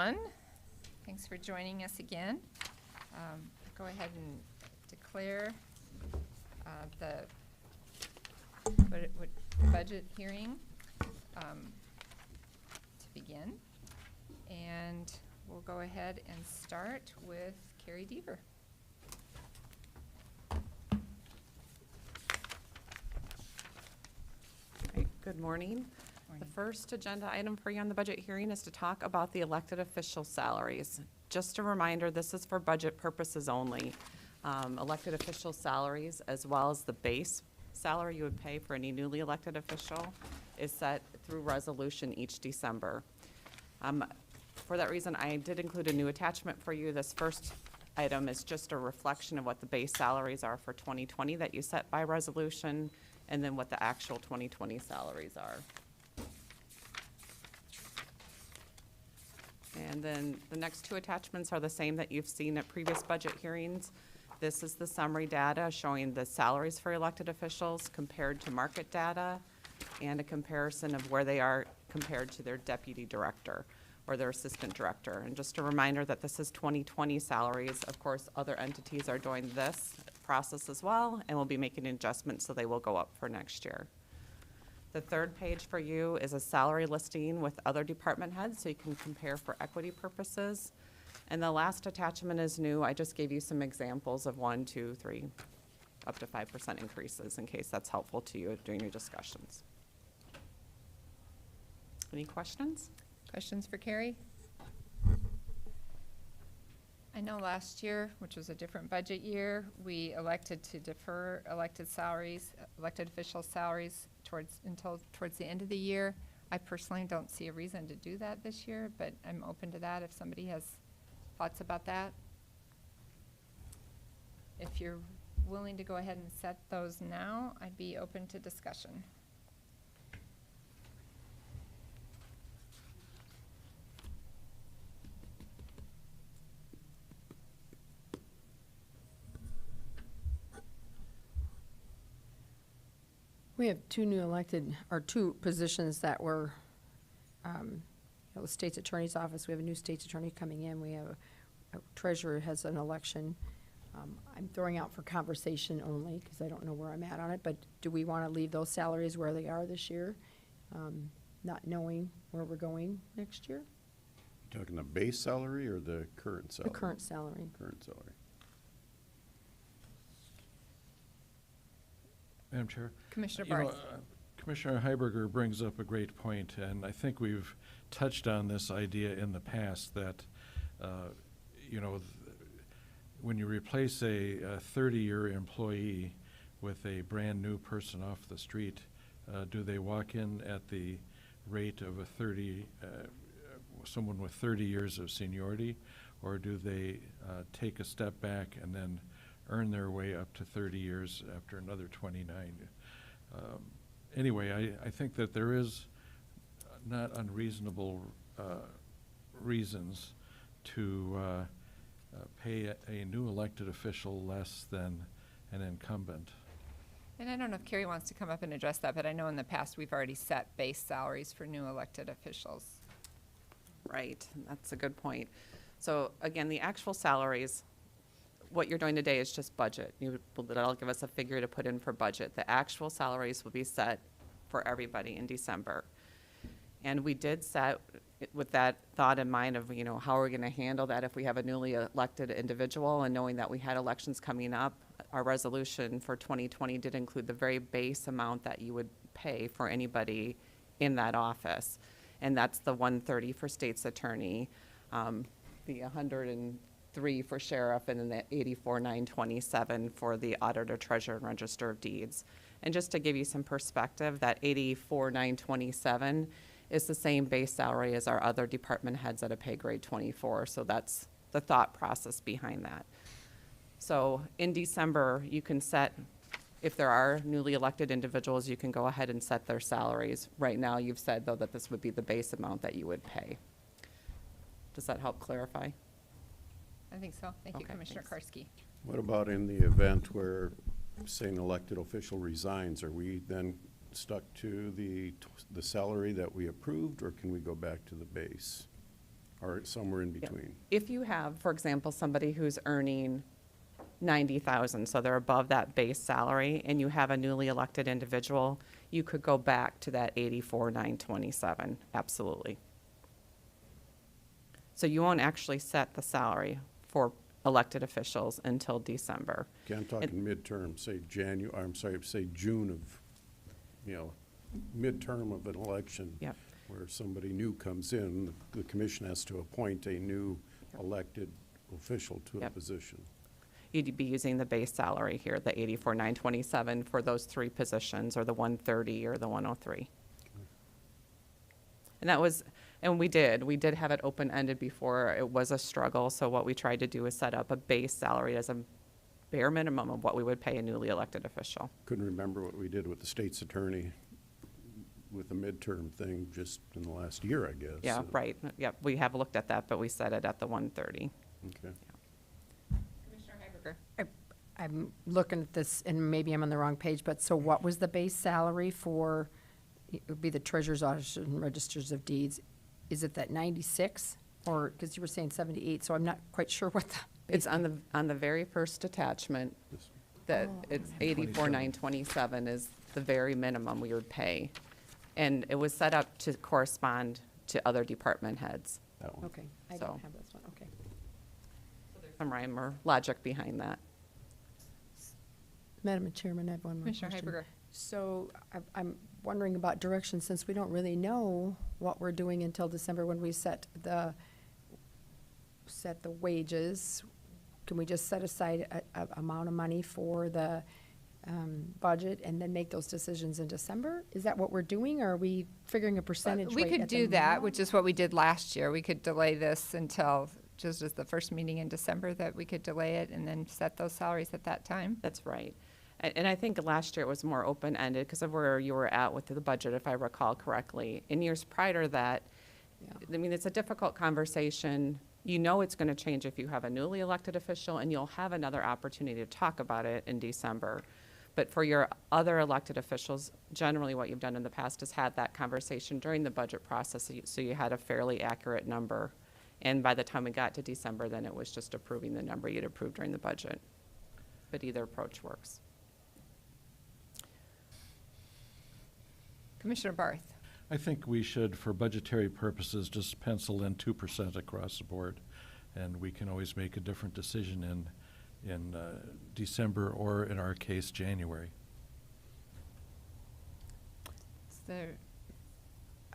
Thanks for joining us again. Go ahead and declare the budget hearing to begin. And we'll go ahead and start with Carrie Deaver. Good morning. The first agenda item for you on the budget hearing is to talk about the elected official salaries. Just a reminder, this is for budget purposes only. Elected official salaries, as well as the base salary you would pay for any newly elected official, is set through resolution each December. For that reason, I did include a new attachment for you. This first item is just a reflection of what the base salaries are for 2020 that you set by resolution, and then what the actual 2020 salaries are. And then the next two attachments are the same that you've seen at previous budget hearings. This is the summary data showing the salaries for elected officials compared to market data, and a comparison of where they are compared to their deputy director or their assistant director. And just a reminder that this is 2020 salaries. Of course, other entities are doing this process as well, and we'll be making adjustments so they will go up for next year. The third page for you is a salary listing with other department heads, so you can compare for equity purposes. And the last attachment is new. I just gave you some examples of 1, 2, 3, up to 5% increases in case that's helpful to you during your discussions. Any questions? Questions for Carrie? I know last year, which was a different budget year, we elected to defer elected official salaries towards the end of the year. I personally don't see a reason to do that this year, but I'm open to that if somebody has thoughts about that. If you're willing to go ahead and set those now, I'd be open to discussion. We have two positions that were, the state's attorney's office. We have a new state's attorney coming in. We have a treasurer has an election. I'm throwing out for conversation only because I don't know where I'm at on it, but do we want to leave those salaries where they are this year, not knowing where we're going next year? You talking the base salary or the current salary? The current salary. Current salary. Madam Chair. Commissioner You know, Barth. Commissioner Heiberger brings up a great point, and I think we've touched on this idea in the past that, when you replace a 30-year employee with a brand-new person off the street, do they walk in at the rate of someone with 30 years of seniority, or do they take a step back and then earn their way up to 30 years after another 29. Anyway, I think that there is not unreasonable reasons to pay a new elected official less than an incumbent. And I don't know if Carrie wants to come up and address that, but I know in the past we've already set base salaries for new elected officials. Right, that's a good point. So again, the actual salaries, what you're doing today is just budget. That'll give us a figure to put in for budget. The actual salaries will be set for everybody in December. And we did set with that thought in mind of, how are we going to handle that if we have a newly elected individual, and knowing that we had elections coming up. Our resolution for 2020 did include the very base amount that you would pay for anybody in that office. And that's the $130 for state's attorney, the $103 for sheriff, and then the $84,927 for the auditor, treasurer, and register of deeds. And just to give you some perspective, that $84,927 is the same base salary as our other department heads at a pay grade 24. So that's the thought process behind that. So in December, you can set, if there are newly elected individuals, you can go ahead and set their salaries. Right now, you've said, though, that this would be the base amount that you would pay. Does that help clarify? I think so. Thank you, Okay, Commissioner thanks. Karski. What about in the event where, say, an elected official resigns? Are we then stuck to the salary that we approved, or can we go back to the base? or somewhere in between? If you have, for example, somebody who's earning 90,000, so they're above that base salary, and you have a newly elected individual, you could go back to that 84,927, absolutely. So you won't actually set the salary for elected officials until December. Okay, I'm talking midterm, say say June of, midterm of an election. Yep. Where somebody new comes in, the commission has to appoint a new elected official to a Yep. position. You'd be using the base salary here, the 84,927 for those three positions, or the 130 or the 103. And we did have it open-ended before. It was a struggle, so what we tried to do is set up a base salary as a bare minimum of what we would pay a newly elected official. Couldn't remember what we did with the state's attorney with the midterm thing just in the last year, I guess. Yeah, right, yep, we have looked at that, but we set it at the 130. Okay. Commissioner Heiberger. I'm looking at this, and maybe I'm on the wrong page, but so what was the base salary for, it would be the treasurer's office and registers of deeds? Is it that 96? Or, because you were saying 78, so I'm not quite sure what the. It's on the very first attachment, that it's 84,927 is the very minimum we would pay. And it was set up to correspond to other department heads. That one. Okay, I So- don't have this one, okay. Some rhyme or logic behind that. Madam Chairman, I have one more Commissioner question. Heiberger. So I'm wondering about direction, since we don't really know what we're doing until December when we set the wages. Can we just set aside a amount of money for the budget and then make those decisions in December? Is that what we're doing, or are we figuring a percentage We rate could at the do that, moment? which is what we did last year. We could delay this until, just as the first meeting in December, that we could delay it and then set those salaries at that time. That's right. And I think last year it was more open-ended because of where you were at with the budget, if I recall correctly. In years prior to that, I mean, it's a difficult conversation. You know it's going to change if you have a newly elected official, and you'll have another opportunity to talk about it in December. But for your other elected officials, generally what you've done in the past is had that conversation during the budget process, so you had a fairly accurate number. And by the time we got to December, then it was just approving the number you'd approved during the budget. But either approach works. Commissioner Barth. I think we should, for budgetary purposes, just pencil in 2% across the board. And we can always make a different decision in December, or in our case, January. Is there,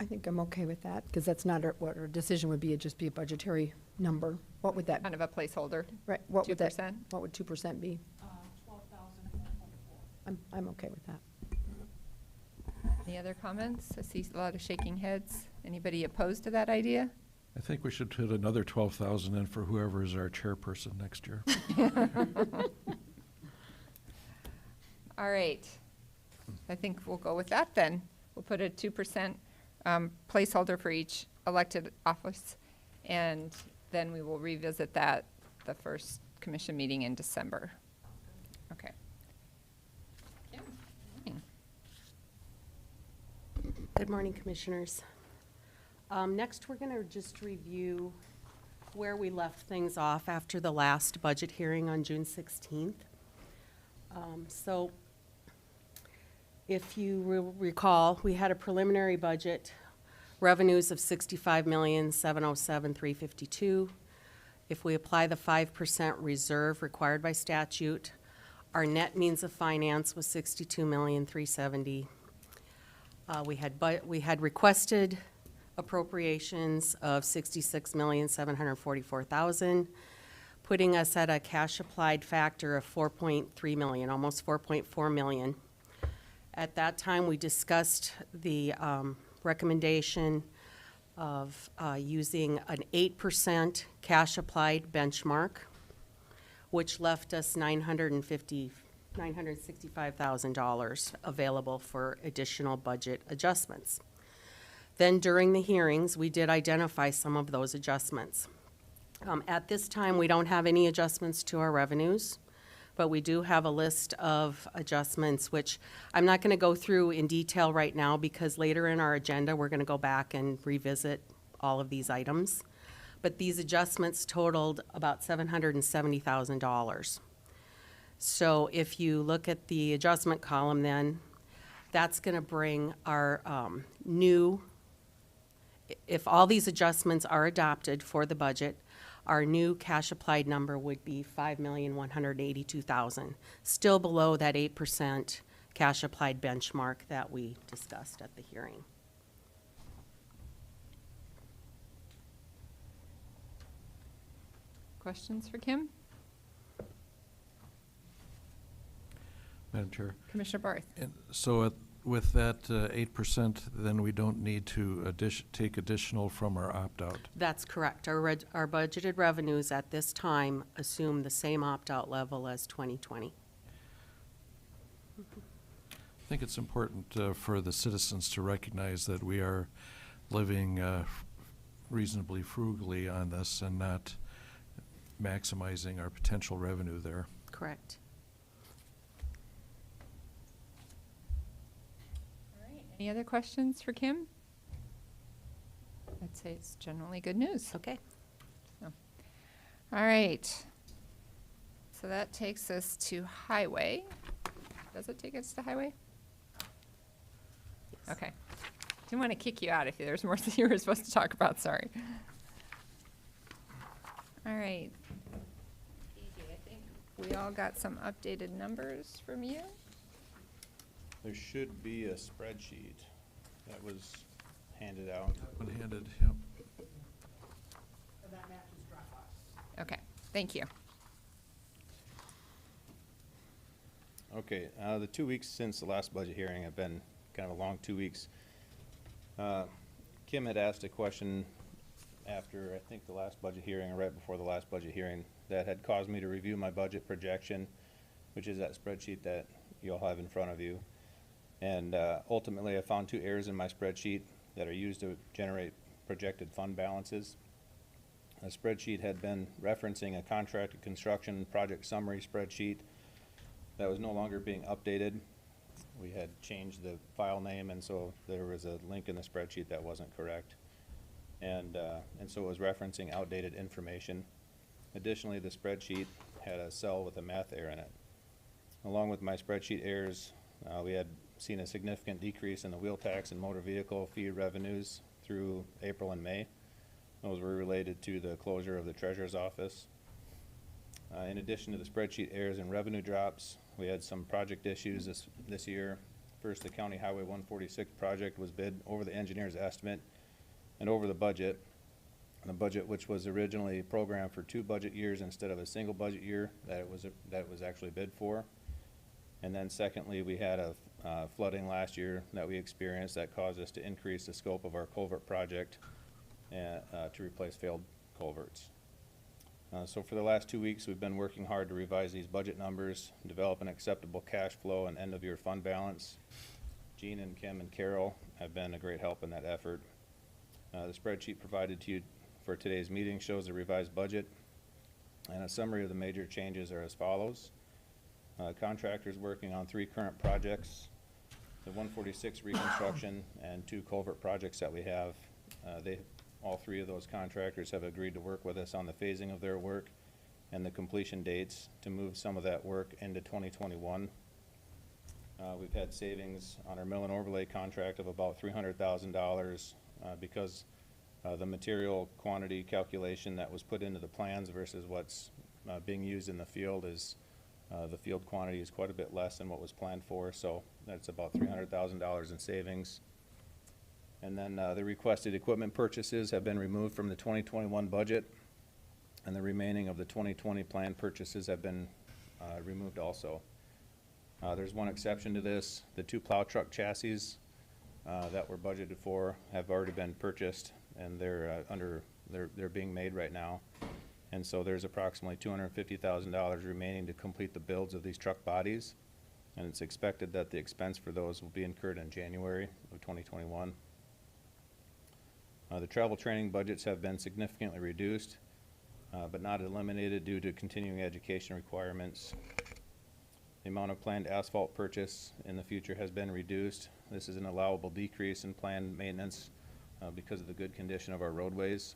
I think I'm okay with that, because that's not what our decision would be, it'd just be a budgetary number. What would that, kind of a placeholder? right, what would that? 2%? What would 2% be? 12,424. I'm okay with that. Any other comments? I see a lot of shaking heads. Anybody opposed to that idea? I think we should put another 12,000 in for whoever is our chairperson next year. All right. I think we'll go with that then. We'll put a 2% placeholder for each elected office, and then we will revisit that the first commission meeting in December. Okay. Yeah. Good morning, Commissioners. Next, we're going to just review where we left things off after the last budget hearing on June 16th. So if you will recall, we had a preliminary budget, revenues of $65,707,352. If we apply the 5% reserve required by statute, our net means of finance was $62,370,000. We had requested appropriations of $66,744,000, putting us at a cash applied factor of 4.3 million, almost 4.4 million. At that time, we discussed the recommendation of using an 8% cash applied benchmark, which left us $965,000 available for additional budget adjustments. Then during the hearings, we did identify some of those adjustments. At this time, we don't have any adjustments to our revenues, but we do have a list of adjustments, which I'm not going to go through in detail right now because later in our agenda, we're going to go back and revisit all of these items. but these adjustments totaled about $770,000. So if you look at the adjustment column then, that's gonna bring our if all these adjustments are adopted for the budget, our new cash applied number would be $5,182,000, still below that 8% cash applied benchmark that we discussed at the hearing. Questions for Kim? Madam Chair. Commissioner Barth? And so with that 8%, then we don't need to take additional from our opt-out. That's correct. Our budgeted revenues at this time assume the same opt-out level as 2020. I think it's important for the citizens to recognize that we are living reasonably frugally on this and not maximizing our potential revenue there. Correct. Any other questions for Kim? I'd say it's generally good news. Okay. All right. So that takes us to highway. Does it take us to highway? Okay. Didn't want to kick you out if there's more that you were supposed to talk about, sorry. All right. I think we all got some updated numbers from you. There should be a spreadsheet that was handed out. One-handed, yep. Okay, thank you. Okay, the 2 weeks since the last budget hearing have been kind of a long 2 weeks. Kim had asked a question after, I think, the last budget hearing, or right before the last budget hearing, that had caused me to review my budget projection, which is that spreadsheet that you all have in front of you. And ultimately, I found 2 errors in my spreadsheet that are used to generate projected fund balances. A spreadsheet had been referencing a contracted construction project summary spreadsheet that was no longer being updated. We had changed the file name, and so there was a link in the spreadsheet that wasn't correct. And so it was referencing outdated information. Additionally, the spreadsheet had a cell with a math error in it. Along with my spreadsheet errors, we had seen a significant decrease in the wheel tax and motor vehicle fee revenues through April and May. Those were related to the closure of the treasurer's office. In addition to the spreadsheet errors and revenue drops, we had some project issues this year. First, the County Highway 146 project was bid over the engineer's estimate and over the budget. The budget, which was originally programmed for 2 budget years instead of a single budget year that it was actually bid for. And then secondly, we had a flooding last year that we experienced that caused us to increase the scope of our culvert project to replace failed culverts. So for the last 2 weeks, we've been working hard to revise these budget numbers, develop an acceptable cash flow and end-of-year fund balance. Jean and Kim and Carol have been a great help in that effort. The spreadsheet provided to you for today's meeting shows the revised budget, and a summary of the major changes are as follows. Contractors working on 3 current projects, the 146 reconstruction and 2 culvert projects that we have. All 3 of those contractors have agreed to work with us on the phasing of their work and the completion dates to move some of that work into 2021. We've had savings on our mill and overlay contract of about $300,000 because the material quantity calculation that was put into the plans versus what's being used in the field is the field quantity is quite a bit less than what was planned for, so that's about $300,000 in savings. And then the requested equipment purchases have been removed from the 2021 budget, and the remaining of the 2020 planned purchases have been removed also. There's one exception to this. The 2 plow truck chassis that were budgeted for have already been purchased, and they're being made right now. And so there's approximately $250,000 remaining to complete the builds of these truck bodies, and it's expected that the expense for those will be incurred in January of 2021. The travel training budgets have been significantly reduced, but not eliminated due to continuing education requirements. The amount of planned asphalt purchase in the future has been reduced. This is an allowable decrease in planned maintenance because of the good condition of our roadways.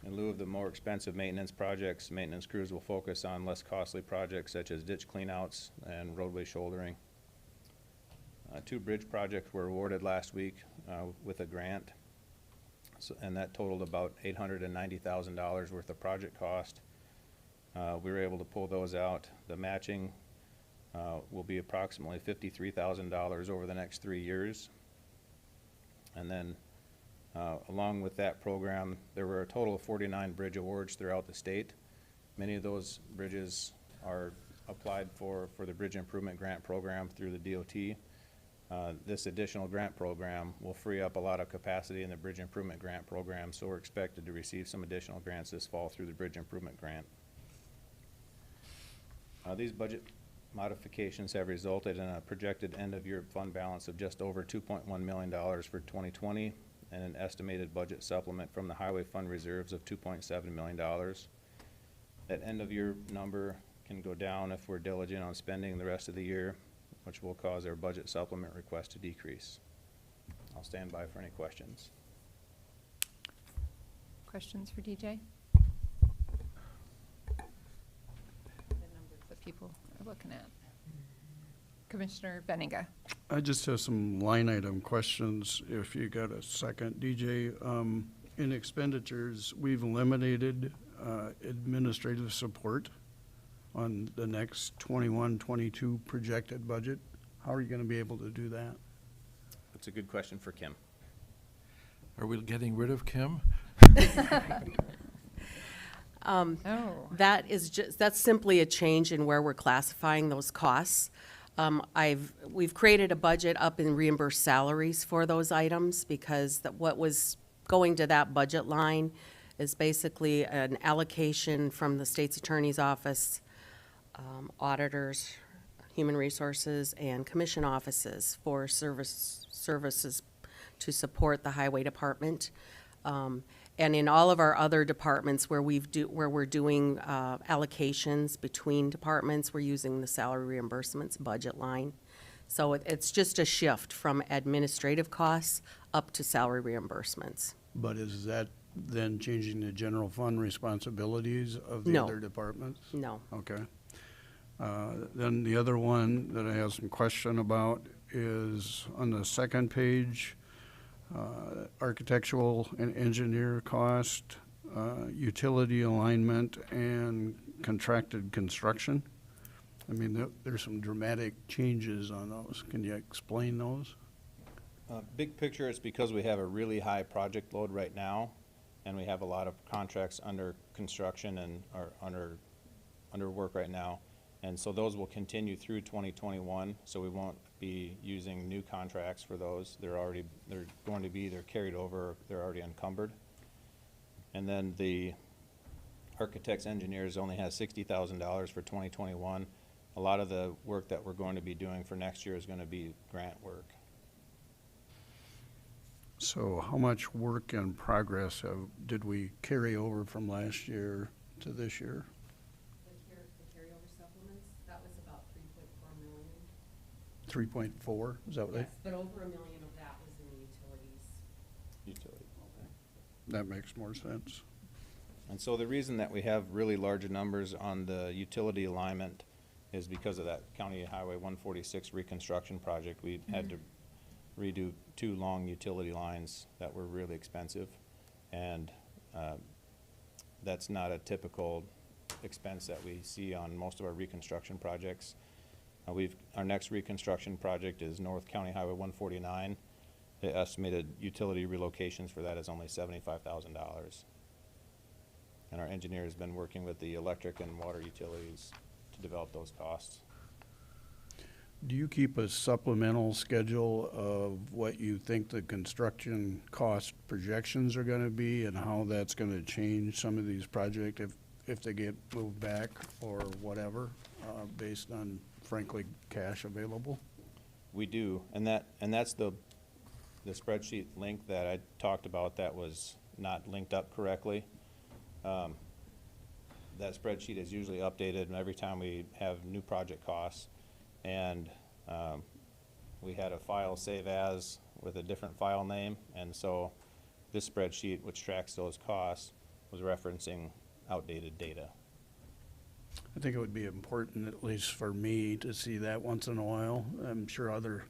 In lieu of the more expensive maintenance projects, maintenance crews will focus on less costly projects such as ditch cleanouts and roadway shouldering. 2 bridge projects were awarded last week with a grant, and that totaled about $890,000 worth of project cost. We were able to pull those out. The matching will be approximately $53,000 over the next 3 years. And then along with that program, there were a total of 49 bridge awards throughout the state. Many of those bridges are applied for the Bridge Improvement Grant Program through the DOT. This additional grant program will free up a lot of capacity in the Bridge Improvement Grant Program, so we're expected to receive some additional grants this fall through the Bridge Improvement Grant. These budget modifications have resulted in a projected end-of-year fund balance of just over $2.1 million for 2020 and an estimated budget supplement from the highway fund reserves of $2.7 million. That end-of-year number can go down if we're diligent on spending the rest of the year, which will cause our budget supplement request to decrease. I'll stand by for any questions. Questions for DJ? The numbers that people are looking at. Commissioner Benninga. I just have some line item questions, if you got a second, DJ. In expenditures, we've eliminated administrative support on the next 21-22 projected budget. How are you going to be able to do that? That's a good question for Kim. Are we getting rid of Kim? Oh. That's simply a change in where we're classifying those costs. We've created a budget up in reimbursed salaries for those items because what was going to that budget line is basically an allocation from the state's attorney's office, auditors, human resources, and commission offices for services to support the highway department. And in all of our other departments where we're doing allocations between departments, we're using the salary reimbursements budget line. So it's just a shift from administrative costs up to salary reimbursements. But is that then changing the general fund responsibilities of the No. other departments? No. Okay. Then the other one that I have some question about is on the second page, architectural and engineer cost, utility alignment, and contracted construction. I mean, there's some dramatic changes on those. Can you explain those? Big picture, it's because we have a really high project load right now, and we have a lot of contracts under construction and are under work right now. And so those will continue through 2021, so we won't be using new contracts for those. They're going to be either carried over or they're already encumbered. And then the architects, engineers only has $60,000 for 2021. A lot of the work that we're going to be doing for next year is going to be grant work. So how much work in progress did we carry over from last year to this year? The carryover supplements, that was about 3.4 million. 3.4, is that what Yes, but over $1 million of that was in the utilities. Utility. that makes more sense? And so the reason that we have really large numbers on the utility alignment is because of that County Highway 146 reconstruction project. We had to redo 2 long utility lines that were really expensive, and that's not a typical expense that we see on most of our reconstruction projects. Our next reconstruction project is North County Highway 149. The estimated utility relocations for that is only $75,000. And our engineer has been working with the electric and water utilities to develop those costs. Do you keep a supplemental schedule of what you think the construction cost projections are gonna be and how that's gonna change some of these projects if they get moved back or whatever, based on frankly cash available? We do, and that's the spreadsheet link that I talked about that was not linked up correctly. That spreadsheet is usually updated every time we have new project costs. And we had a file save as with a different file name, and so this spreadsheet, which tracks those costs, was referencing outdated data. I think it would be important, at least for me, to see that once in a while. I'm sure other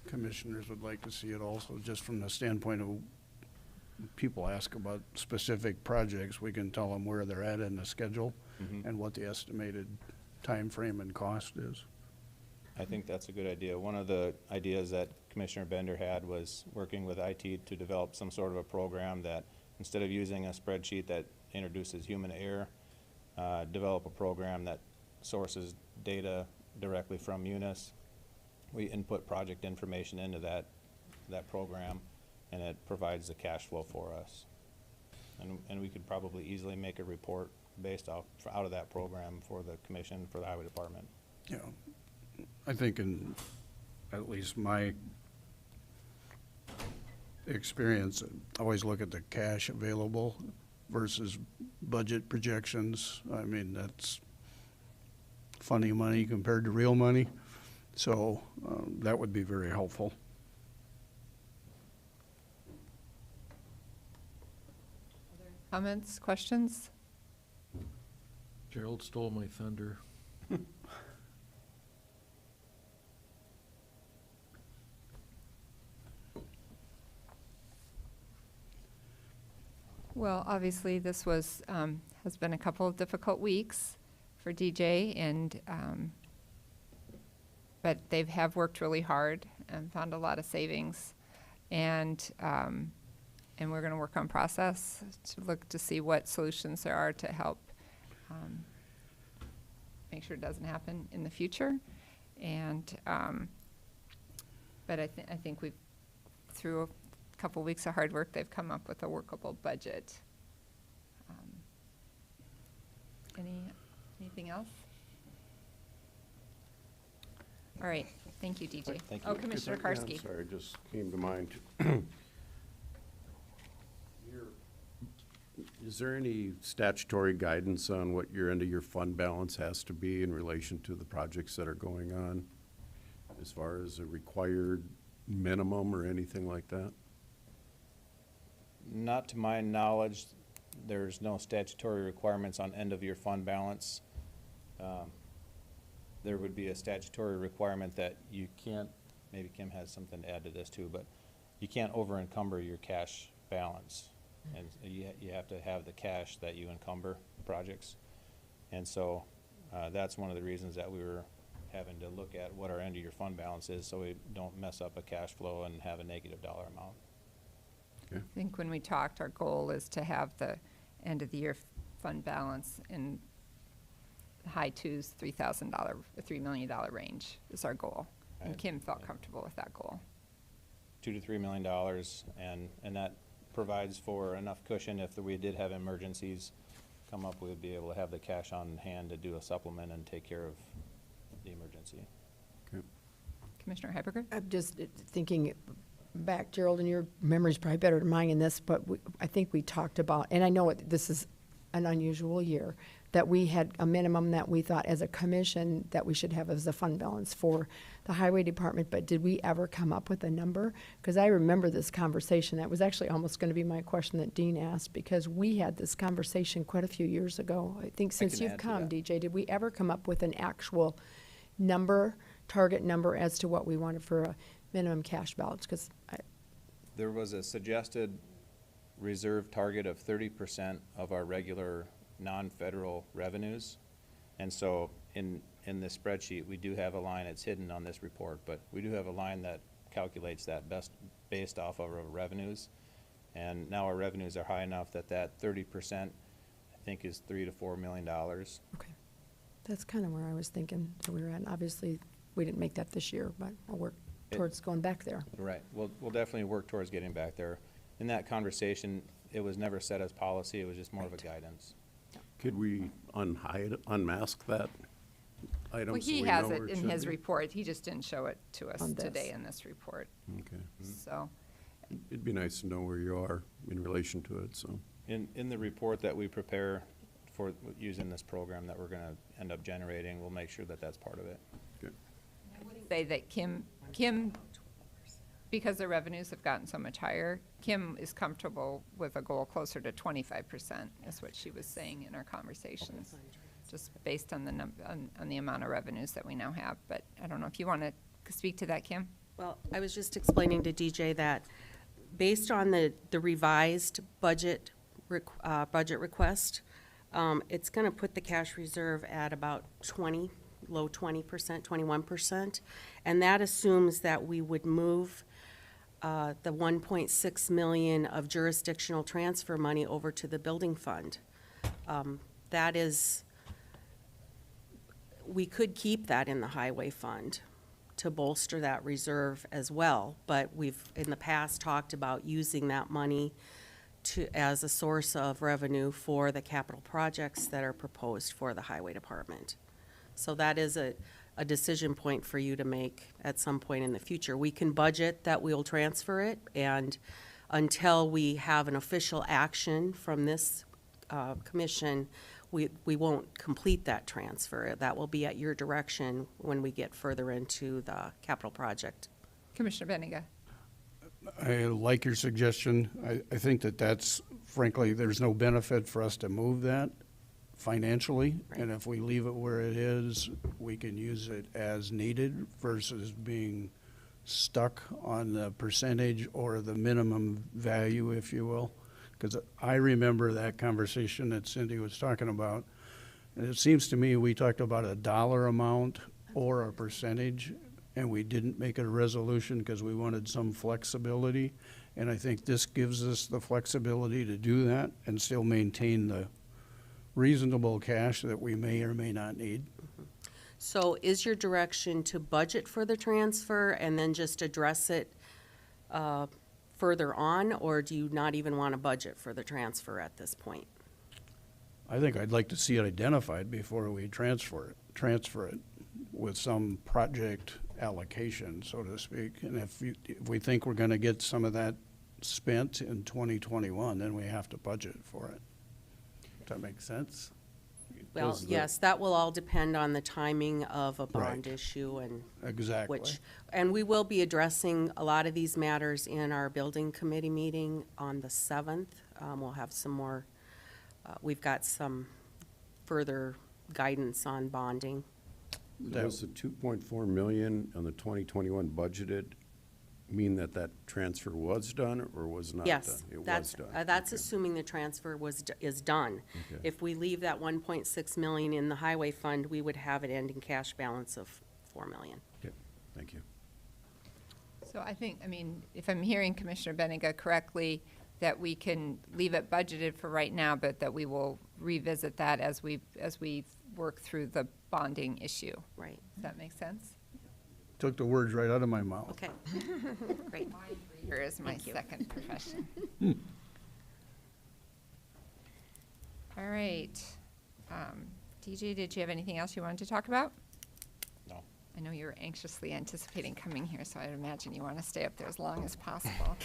commissioners would like to see it also, just from the standpoint of people ask about specific projects, we can tell them where they're at in the schedule and what the estimated time frame and cost is. I think that's a good idea. One of the ideas that Commissioner Bender had was working with IT to develop some sort of a program that, instead of using a spreadsheet that introduces human error, develop a program that sources data directly from Munis. We input project information into that program, and it provides the cash flow for us. And we could probably easily make a report based out of that program for the commission, for the highway department. Yeah, I think in at least my experience, I always look at the cash available versus budget projections. I mean, that's funny money compared to real money. So that would be very helpful. Comments, questions? Gerald stole my thunder. Well, obviously, this was, has been a couple of difficult weeks for DJ, and, but they have worked really hard and found a lot of savings. And we're gonna work on process to look to see what solutions there are to help make sure it doesn't happen in the future. And, but I think we've, through a couple weeks of hard work, they've come up with a workable budget. Anything else? All right, thank you, DJ. Thank Oh, you. Commissioner Yeah, I'm Karski. sorry, just came to mind. Is there any statutory guidance on what your end of your fund balance has to be in relation to the projects that are going on? As far as a required minimum or anything like that? Not to my knowledge, there's no statutory requirements on end-of-year fund balance. There would be a statutory requirement that you can't, maybe Kim has something to add to this too, but you can't over-encumber your cash balance. And you have to have the cash that you encumber projects. And so that's one of the reasons that we were having to look at what our end-of-year fund balance is, so we don't mess up a cash flow and have a negative dollar amount. I think when we talked, our goal is to have the end of the year fund balance in the high twos, $3 million range is our goal. And Right. Kim felt comfortable with that goal. $2 to $3 million, and that provides for enough cushion if we did have emergencies come up, we would be able to have the cash on hand to do a supplement and take care of the emergency. Okay. Commissioner Heiberger? I'm just thinking back, Gerald, and your memory's probably better than mine in this, but I think we talked about, and I know this is an unusual year, that we had a minimum that we thought as a commission that we should have as a fund balance for the highway department, but did we ever come up with a number? Because I remember this conversation. That was actually almost going to be my question that Dean asked, because we had this conversation quite a few years ago. I think since can you've add to come, that. DJ, did we ever come up with an actual number, target number as to what we wanted for a minimum cash balance? Because There was a suggested reserve target of 30% of our regular non-federal revenues. And so in this spreadsheet, we do have a line, it's hidden on this report, but we do have a line that calculates that based off of our revenues. And now our revenues are high enough that 30%, I think, is $3 to $4 million. okay, that's kind of where I was thinking that we were at. Obviously, we didn't make that this year, but I'll work towards going back there. Right. We'll definitely work towards getting back there. In that conversation, it was never set as policy, it was just more of a guidance. Could we unmask that item? Well, so he we has know it where in should his be? report. He just didn't show it to us On this. today in this report. Okay. So, It'd be nice to know where you are in relation to it, so. In the report that we prepare for using this program that we're gonna end up generating, we'll make sure that that's part of it. Okay. say that Kim, because the revenues have gotten so much higher. Kim is comfortable with a goal closer to 25%, is what she was saying in our conversations, just based on the on the amount of revenues that we now have. But I don't know if you want to speak to that, Kim? Well, I was just explaining to DJ that based on the revised budget request, it's going to put the cash reserve at about low 20%, 21%. And that assumes that we would move the 1.6 million of jurisdictional transfer money over to the building fund. That is, we could keep that in the highway fund to bolster that reserve as well, but we've in the past talked about using that money as a source of revenue for the capital projects that are proposed for the highway department. So that is a decision point for you to make at some point in the future. We can budget that we'll transfer it, and until we have an official action from this commission, we won't complete that transfer. That will be at your direction when we get further into the capital project. Commissioner Benega? I like your suggestion. I think that's, frankly, there's no benefit for us to move that financially. Right. And if we leave it where it is, we can use it as needed versus being stuck on the percentage or the minimum value, if you will. Because I remember that conversation that Cindy was talking about. And it seems to me we talked about a dollar amount or a percentage, and we didn't make it a resolution because we wanted some flexibility. And I think this gives us the flexibility to do that and still maintain the reasonable cash that we may or may not need. So is your direction to budget for the transfer and then just address it further on, or do you not even want to budget for the transfer at this point? I think I'd like to see it identified before we transfer it with some project allocation, so to speak. And if we think we're gonna get some of that spent in 2021, then we have to budget for it. Does that make sense? Well, Does the- yes, that will all depend on the timing of a bond Right. issue and Exactly. and we will be addressing a lot of these matters in our building committee meeting on the 7th. We'll have some more, we've got some further guidance on bonding. Was the 2.4 million on the 2021 budgeted mean that transfer was done or was not done? Yes, It was that's, done. that's Okay. assuming the transfer is done. Okay. If we leave that 1.6 million in the highway fund, we would have an ending cash balance of 4 million. Okay, thank you. So I think, I mean, if I'm hearing Commissioner Benega correctly, that we can leave it budgeted for right now, but that we will revisit that as we work through the bonding issue. Right, Does that make sense? Took the words right out of my mouth. okay. Great. Here is my Thank you. second profession. All right. DJ, did you have anything else you wanted to talk about? No. I know you were anxiously anticipating coming here, so I imagine you want to stay up there as long as possible.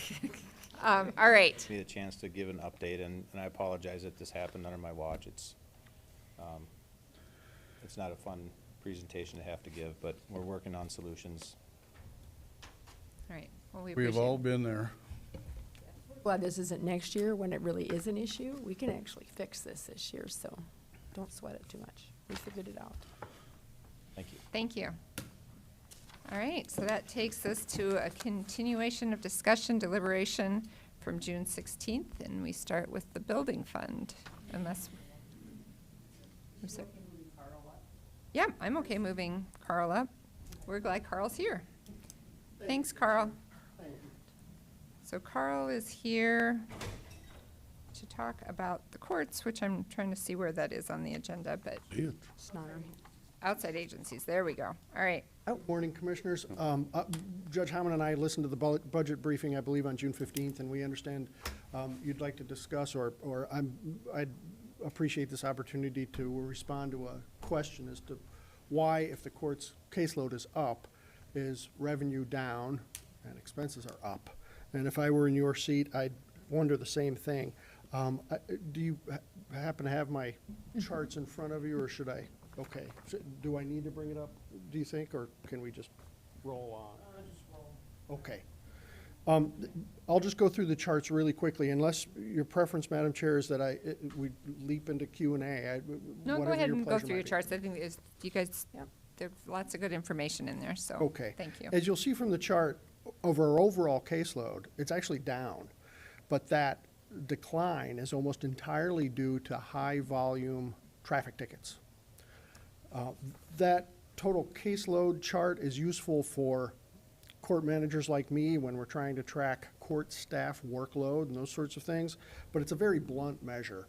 All right. Need a chance to give an update, and I apologize that this happened under my watch. It's not a fun presentation to have to give, but we're working on solutions. All right. Well, we We've appreciate all it. been there. Glad this isn't next year when it really is an issue. We can actually fix this year, so don't sweat it too much. We figured it out. Thank you. Thank you. All right, so that takes us to a continuation of discussion deliberation from June 16th, and we start with the building fund, unless. I'm sorry. Yeah, I'm okay moving Carl up. We're glad Carl's here. Thanks, Carl. So Carl is here to talk about the courts, which I'm trying to see where that is on the agenda, but It's not on here. outside agencies, there we go. All right. Morning, Commissioners. Judge Hammond and I listened to the budget briefing, I believe, on June 15th, and we understand you'd like to discuss, or I'd appreciate this opportunity to respond to a question as to why, if the court's caseload is up, is revenue down and expenses are up. And if I were in your seat, I'd wonder the same thing. Do you happen to have my charts in front of you, or should I? Okay. Do I need to bring it up, do you think, or can we just roll on? Just roll. Okay. I'll just go through the charts really quickly, unless your preference, Madam Chair, is that we leap into Q&A. No, go whatever ahead your and go pleasure through your might be. charts. I think you guys, Yep. there's lots of good information in there, so. Okay. Thank you. As you'll see from the chart, of our overall caseload, it's actually down. But that decline is almost entirely due to high-volume traffic tickets. That total caseload chart is useful for court managers like me when we're trying to track court staff workload and those sorts of things, but it's a very blunt measure.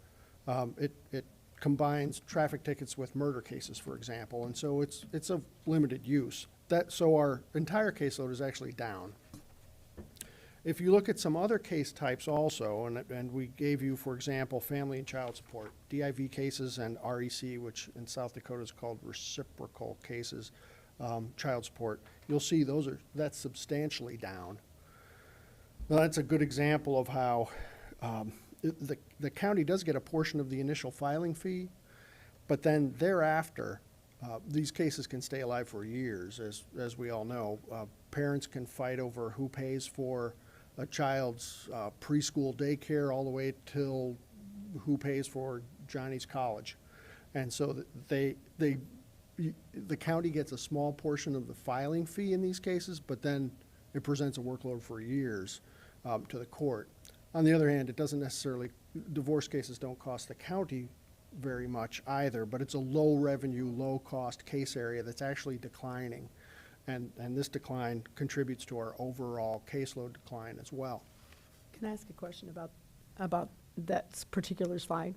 It combines traffic tickets with murder cases, for example, and so it's of limited use. So our entire caseload is actually down. If you look at some other case types also, and we gave you, for example, family and child support, DIV cases and REC, which in South Dakota is called reciprocal cases, child support, you'll see that's substantially down. Now, that's a good example of how the county does get a portion of the initial filing fee, but then thereafter, these cases can stay alive for years, as we all know. Parents can fight over who pays for a child's preschool daycare all the way till who pays for Johnny's college. And so the county gets a small portion of the filing fee in these cases, but then it presents a workload for years to the court. On the other hand, it doesn't necessarily, divorce cases don't cost the county very much either, but it's a low revenue, low cost case area that's actually declining. And this decline contributes to our overall caseload decline as well. Can I ask a question about that particular slide?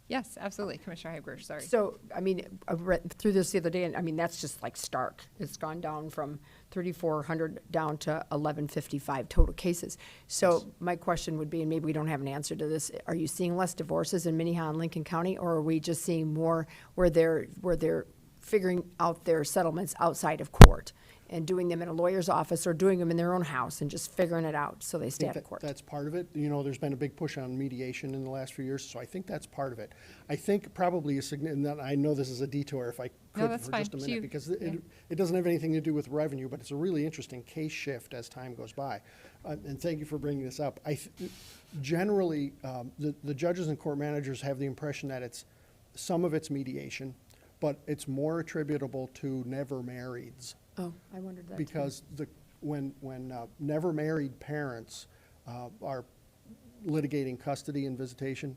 Yes, absolutely, Commissioner Heiberger, sorry. So, I mean, I read through this the other day, and I mean, that's just like stark. It's gone down from 3,400 down to 1,155 total cases. So my question would be, and maybe we don't have an answer to this, are you seeing less divorces in Minnehaha and Lincoln County, or are we just seeing more where they're figuring out their settlements outside of court and doing them in a lawyer's office or doing them in their own house and just figuring it out so they stay out of court? That's part of it. You know, there's been a big push on mediation in the last few years, so I think that's part of it. I think probably I know this is a detour if I No, could that's for just a fine. minute, You- because yeah. it doesn't have anything to do with revenue, but it's a really interesting case shift as time goes by. And thank you for bringing this up. Generally, the judges and court managers have the impression that some of it's mediation, but it's more attributable to never marrieds. Oh, I wondered that too. Because when never married parents are litigating custody and visitation,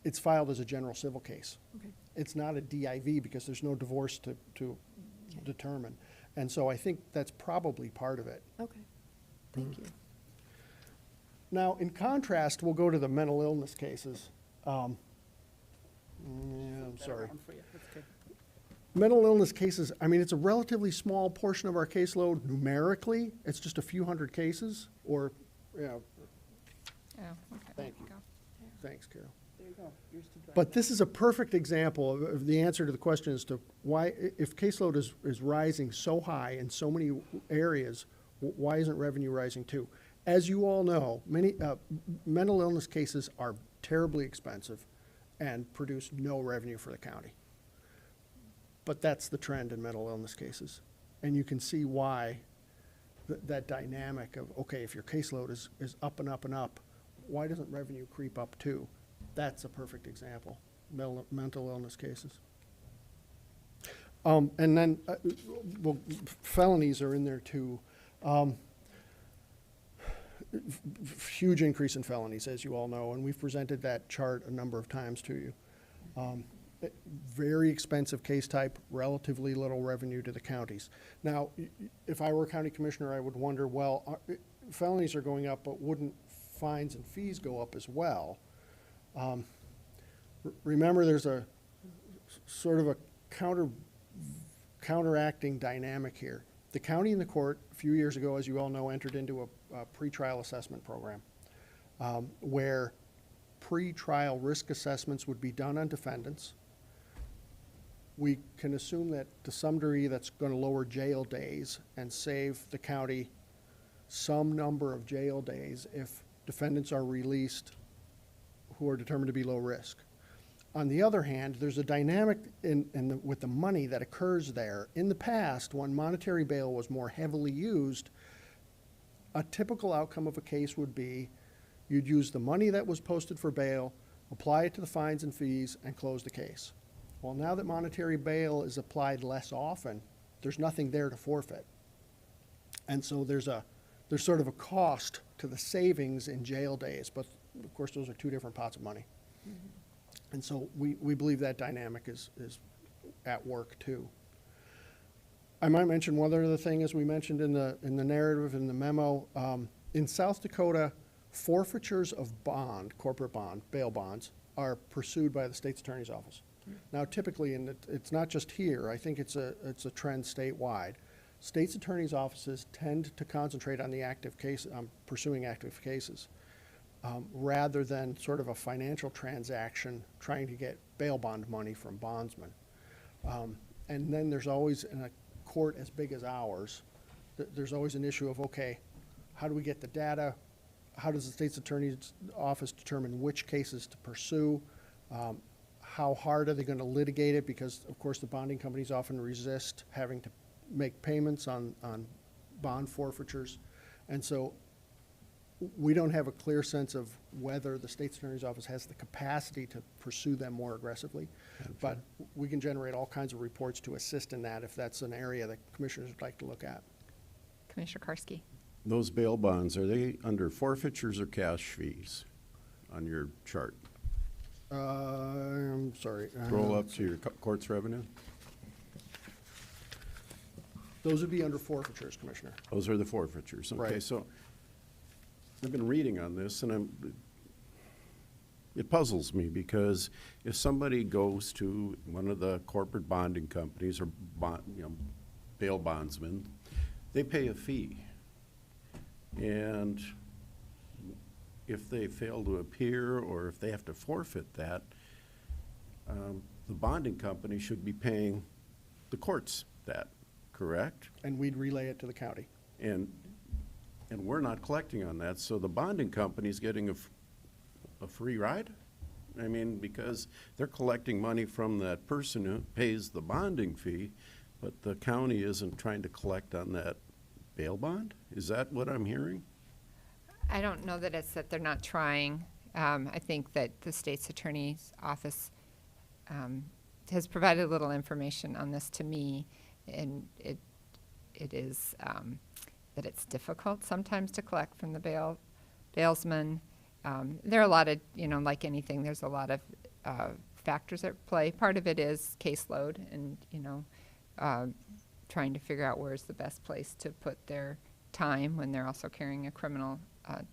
it's filed as a general civil case. Okay. It's not a DIV because there's no divorce to determine. And so I think that's probably part of it. Okay, thank you. Now, in contrast, we'll go to the mental illness cases. I'm sorry. Mental illness cases, I mean, it's a relatively small portion of our caseload numerically. It's just a few hundred cases, or, Oh, okay. Thank you. Go. thanks, Carol. But this is a perfect example of the answer to the question as to why, if caseload is rising so high in so many areas, why isn't revenue rising too? As you all know, many mental illness cases are terribly expensive and produce no revenue for the county. But that's the trend in mental illness cases. And you can see why that dynamic of, okay, if your caseload is up and up and up, why doesn't revenue creep up too? That's a perfect example, mental illness cases. And then, well, felonies are in there too. Huge increase in felonies, as you all know, and we've presented that chart a number of times to you. Very expensive case type, relatively little revenue to the counties. Now, if I were a county commissioner, I would wonder, well, felonies are going up, but wouldn't fines and fees go up as well? Remember, there's a sort of a counteracting dynamic here. The county and the court, a few years ago, as you all know, entered into a pretrial assessment program where pretrial risk assessments would be done on defendants. We can assume that to some degree that's going to lower jail days and save the county some number of jail days if defendants are released who are determined to be low risk. On the other hand, there's a dynamic with the money that occurs there. In the past, when monetary bail was more heavily used, a typical outcome of a case would be you'd use the money that was posted for bail, apply it to the fines and fees, and close the case. Well, now that monetary bail is applied less often, there's nothing there to forfeit. And so there's sort of a cost to the savings in jail days, but of course, those are two different pots of money. And so we believe that dynamic is at work too. I might mention one other thing, as we mentioned in the narrative, in the memo. In South Dakota, forfeitures of corporate bond, bail bonds, are pursued by the state's attorney's office. Now, typically, and it's not just here, I think it's a trend statewide. State's attorney's offices tend to concentrate on the pursuing active cases, rather than sort of a financial transaction trying to get bail bond money from bondsmen. And then there's always, in a court as big as ours, there's always an issue of, okay, how do we get the data? How does the state's attorney's office determine which cases to pursue? How hard are they going to litigate it? Because, of course, the bonding companies often resist having to make payments on bond forfeitures. And so we don't have a clear sense of whether the state's attorney's office has the capacity to pursue them more aggressively. Okay. But we can generate all kinds of reports to assist in that if that's an area that commissioners would like to look at. Commissioner Karski. Those bail bonds, are they under forfeitures or cash fees on your chart? I'm sorry. Roll up to your court's revenue? Those would be under forfeitures, Commissioner. Those are the forfeitures. Okay, Right. so I've been reading on this, and it puzzles me, because if somebody goes to one of the corporate bonding companies or bail bondsmen, they pay a fee. And if they fail to appear, or if they have to forfeit that, the bonding company should be paying the courts that, correct? And we'd relay it to the county. And we're not collecting on that, so the bonding company's getting a free ride? I mean, because they're collecting money from that person who pays the bonding fee, but the county isn't trying to collect on that bail bond? Is that what I'm hearing? I don't know that it's that they're not trying. I think that the state's attorney's office has provided a little information on this to me, and it is that it's difficult sometimes to collect from the bailsmen. There are a lot of, like anything, there's a lot of factors at play. Part of it is caseload and, trying to figure out where's the best place to put their time when they're also carrying a criminal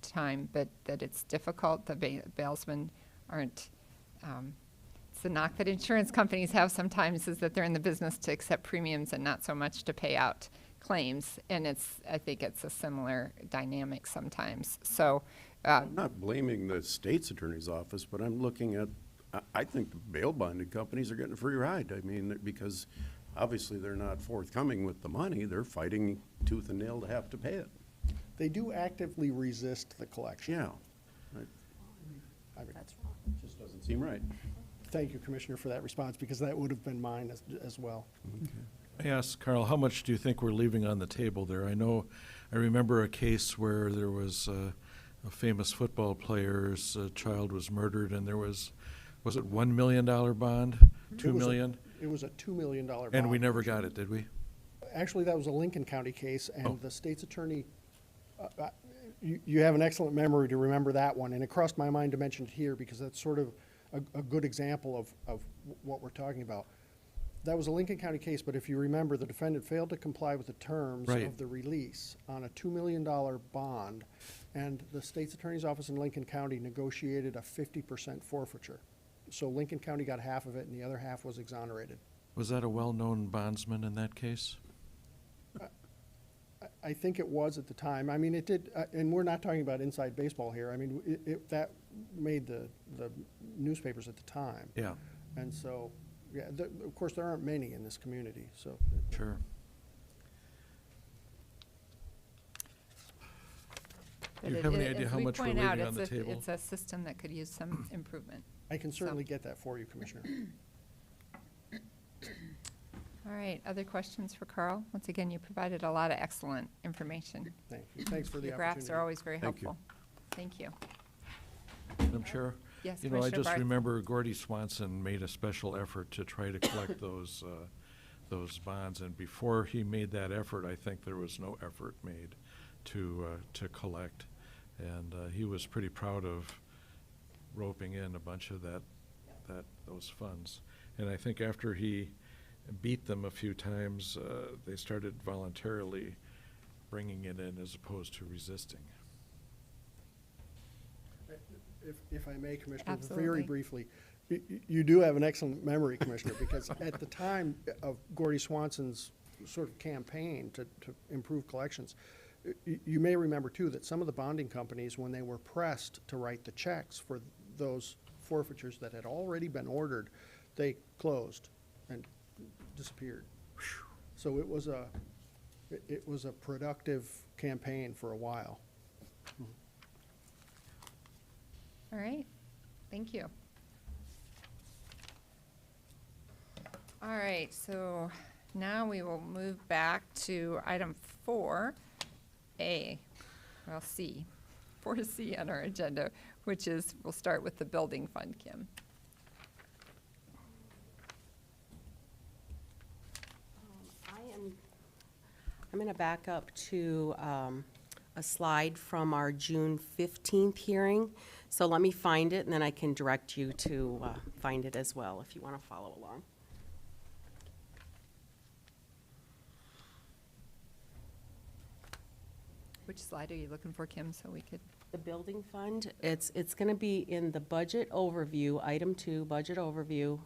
time, but that it's difficult. The bailsmen aren't, it's the knock that insurance companies have sometimes, is that they're in the business to accept premiums and not so much to pay out claims, and I think it's a similar dynamic sometimes. So I'm not blaming the state's attorney's office, but I'm looking at, I think the bail bonding companies are getting a free ride. I mean, because obviously they're not forthcoming with the money. They're fighting tooth and nail to have to pay it. They do actively resist the collection. Yeah. That's wrong. Just doesn't seem right. Thank you, Commissioner, for that response, because that would have been mine as well. I asked Carl, how much do you think we're leaving on the table there? I remember a case where there was a famous football player's child was murdered, and there was it $1 million bond, $2 million? It was a $2 million bond. And we never got it, did we? Actually, that was a Lincoln County case, and Oh. the state's attorney, you have an excellent memory to remember that one, and it crossed my mind to mention it here because that's sort of a good example of what we're talking about. That was a Lincoln County case, but if you remember, the defendant failed to comply with the terms Right. of the release on a $2 million bond, and the state's attorney's office in Lincoln County negotiated a 50% forfeiture. So Lincoln County got half of it, and the other half was exonerated. Was that a well-known bondsman in that case? I think it was at the time. I mean, it did, and we're not talking about inside baseball here. I mean, that made the newspapers at the time. Yeah, And so, yeah, of course, there aren't many in this community, so. sure. But Do you it- have any it- idea as how we much we're point out, leaving on it's the a- table? It's a system that could use some improvement. I can certainly get that for you, Commissioner. All right, other questions for Carl? Once again, you provided a lot of excellent information. Thank you. Thanks for the Your opportunity. graphs are always very Thank you. helpful. Thank you. Madam Chair? Yes, You know, I Commissioner just Barth. remember Gordy Swanson made a special effort to try to collect those bonds, and before he made that effort, I think there was no effort made to collect. And he was pretty proud of roping in a bunch of those funds. And I think after he beat them a few times, they started voluntarily bringing it in as opposed to resisting. If I may, Commissioner, Absolutely. very briefly, you do have an excellent memory, Commissioner, because at the time of Gordy Swanson's sort of campaign to improve collections, you may remember too that some of the bonding companies, when they were pressed to write the checks for those forfeitures that had already been ordered, they closed and disappeared. So it was a productive campaign for a while. All right, thank you. All right, so now we will move back to item 4A, well, C, 4C on our agenda, which is, we'll start with the building fund, Kim. I'm going to back up to a slide from our June 15th hearing. So let me find it, and then I can direct you to find it as well if you want to follow along. Which slide are you looking for, Kim, so we could? The building fund, it's going to be in the budget overview, item 2, budget overview.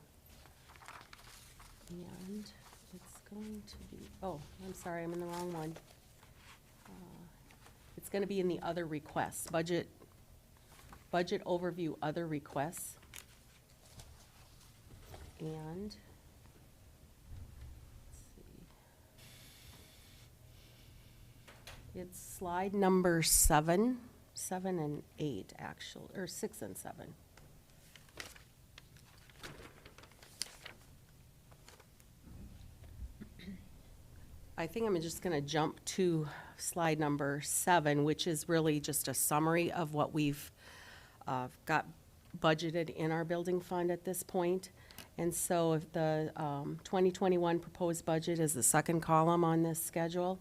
And it's going to be, oh, I'm sorry, I'm in the wrong one. It's going to be in the other requests, budget overview, other requests. And, let's see. It's slide number 7 and 8, actually, or 6 and 7. I think I'm just going to jump to slide number 7, which is really just a summary of what we've got budgeted in our building fund at this point. And so if the 2021 proposed budget is the second column on this schedule,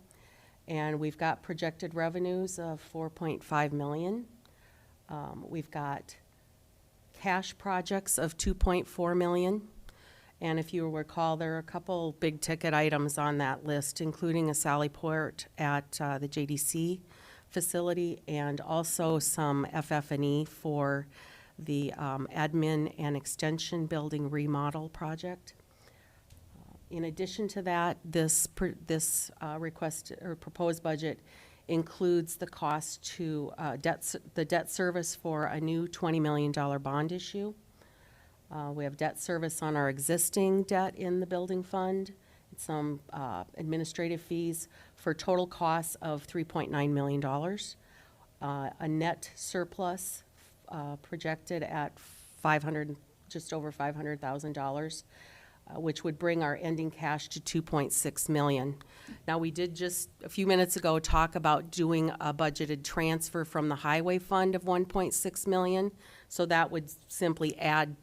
and we've got projected revenues of 4.5 million. We've got cash projects of 2.4 million. And if you recall, there are a couple big ticket items on that list, including a Sally Port at the JDC facility and also some FF&E for the admin and extension building remodel project. In addition to that, this request or proposed budget includes the cost to the debt service for a new $20 million bond issue. We have debt service on our existing debt in the building fund, some administrative fees for total costs of $3.9 million. A net surplus projected at just over $500,000, which would bring our ending cash to $2.6 million. Now, we did just a few minutes ago talk about doing a budgeted transfer from the highway fund of $1.6 million, so that would simply add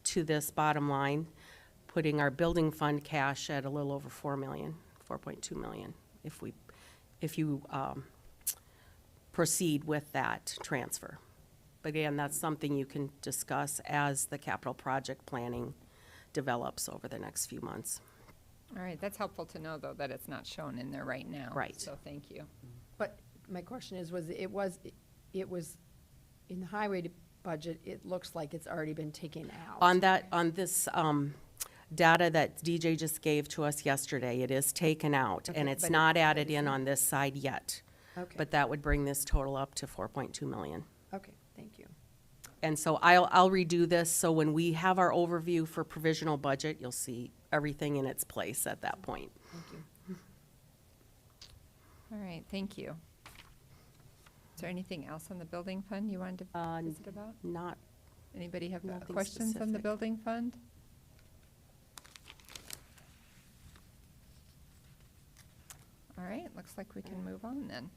to this bottom line, putting our building fund cash at a little over $4 million, $4.2 million, if you proceed with that transfer. But again, that's something you can discuss as the capital project planning develops over the next few months. All right, that's helpful to know, though, that it's not shown in there right now. Right. So thank you. But my question is, it was in the highway budget, it looks like it's already been taken out. On this data that DJ just gave to us yesterday, it is taken out, and Okay, it's but not added in on this side yet. Okay. But that would bring this total up to 4.2 million. Okay, thank you. And so I'll redo this, so when we have our overview for provisional budget, you'll see everything in its place at that point. Thank you. All right, thank you. Is there anything else on the building fund you wanted Uh, to visit about? Not, Anybody have nothing questions on the specific. building fund? All right, looks like we can move on then.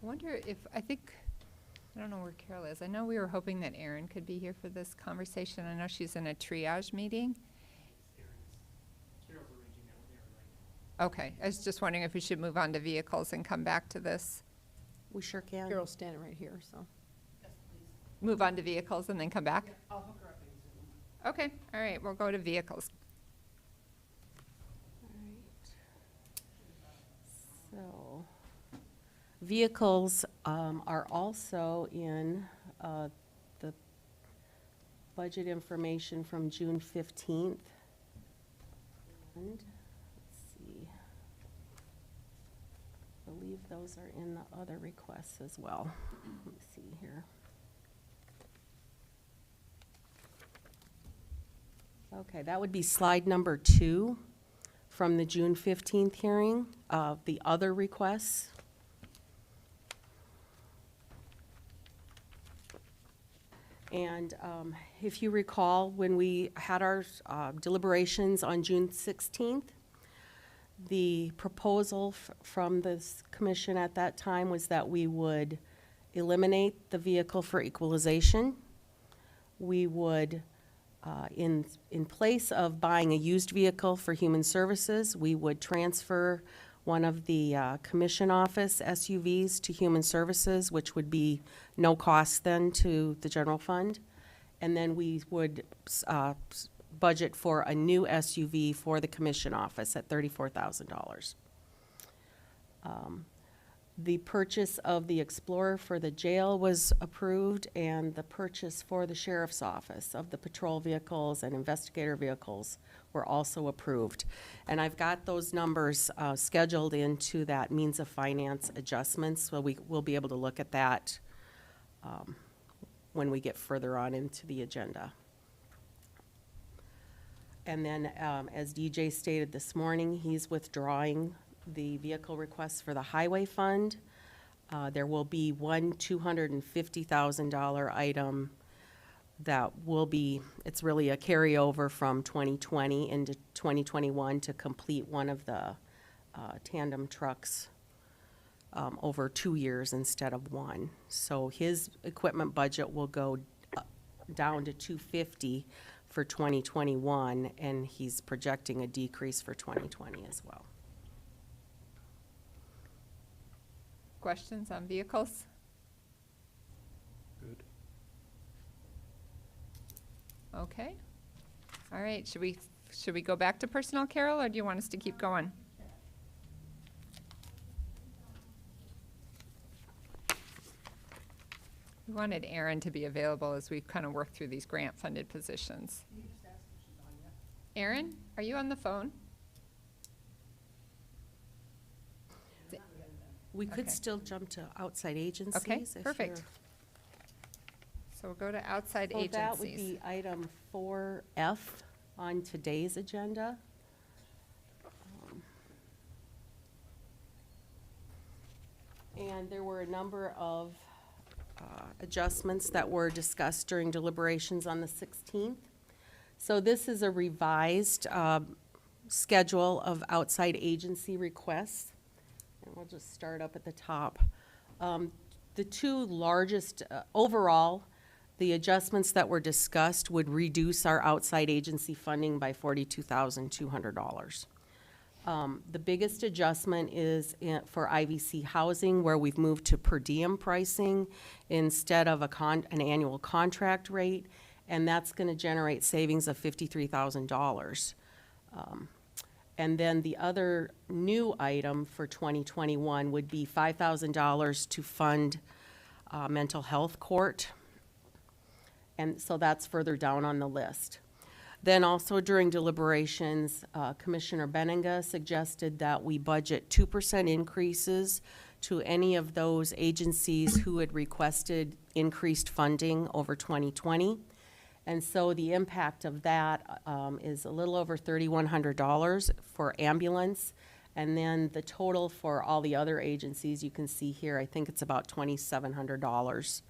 I wonder if, I don't know where Carol is. I know we were hoping that Erin could be here for this conversation. I know she's in a triage meeting. Okay, I was just wondering if we should move on to vehicles and come back to this. we sure can. Carol's standing right here, so. Move on to vehicles and then come back? I'll hook her up in Zoom. Okay, all right, we'll go to vehicles. So, vehicles are also in the budget information from June 15th. And, let's see, I believe those are in the other requests as well. Let me see here. Okay, that would be slide number 2 from the June 15th hearing, the other requests. And if you recall, when we had our deliberations on June 16th, the proposal from this commission at that time was that we would eliminate the vehicle for equalization. We would, in place of buying a used vehicle for human services, we would transfer one of the commission office SUVs to human services, which would be no cost then to the general fund. And then we would budget for a new SUV for the commission office at $34,000. The purchase of the Explorer for the jail was approved, and the purchase for the sheriff's office of the patrol vehicles and investigator vehicles were also approved. And I've got those numbers scheduled into that means of finance adjustments, so we will be able to look at that when we get further on into the agenda. And then, as DJ stated this morning, he's withdrawing the vehicle request for the highway fund. There will be one $250,000 item that will be, it's really a carryover from 2020 into 2021 to complete one of the tandem trucks over 2 years instead of one. So his equipment budget will go down to $250 for 2021, and he's projecting a decrease for 2020 as well. Questions on vehicles? Good. Okay. All right, should we go back to personnel, Carol, or do you want us to keep going? We wanted Erin to be available as we kind of work through these grant-funded positions. Erin, are you on the phone? We could Okay. still jump to outside agencies. Okay, if perfect. you're- So we'll go to outside So that would agencies. be item 4F on today's agenda. And there were a number of adjustments that were discussed during deliberations on the 16th. So this is a revised schedule of outside agency requests. And we'll just start up at the top. The two largest, overall, the adjustments that were discussed would reduce our outside agency funding by $42,200. The biggest adjustment is for IVC housing, where we've moved to per diem pricing instead of an annual contract rate, and that's going to generate savings of $53,000. And then the other new item for 2021 would be $5,000 to fund mental health court. And so that's further down on the list. Then also during deliberations, Commissioner Benninga suggested that we budget 2% increases to any of those agencies who had requested increased funding over 2020. And so the impact of that is a little over $3,100 for ambulance. And then the total for all the other agencies, you can see here, I think it's about $2,700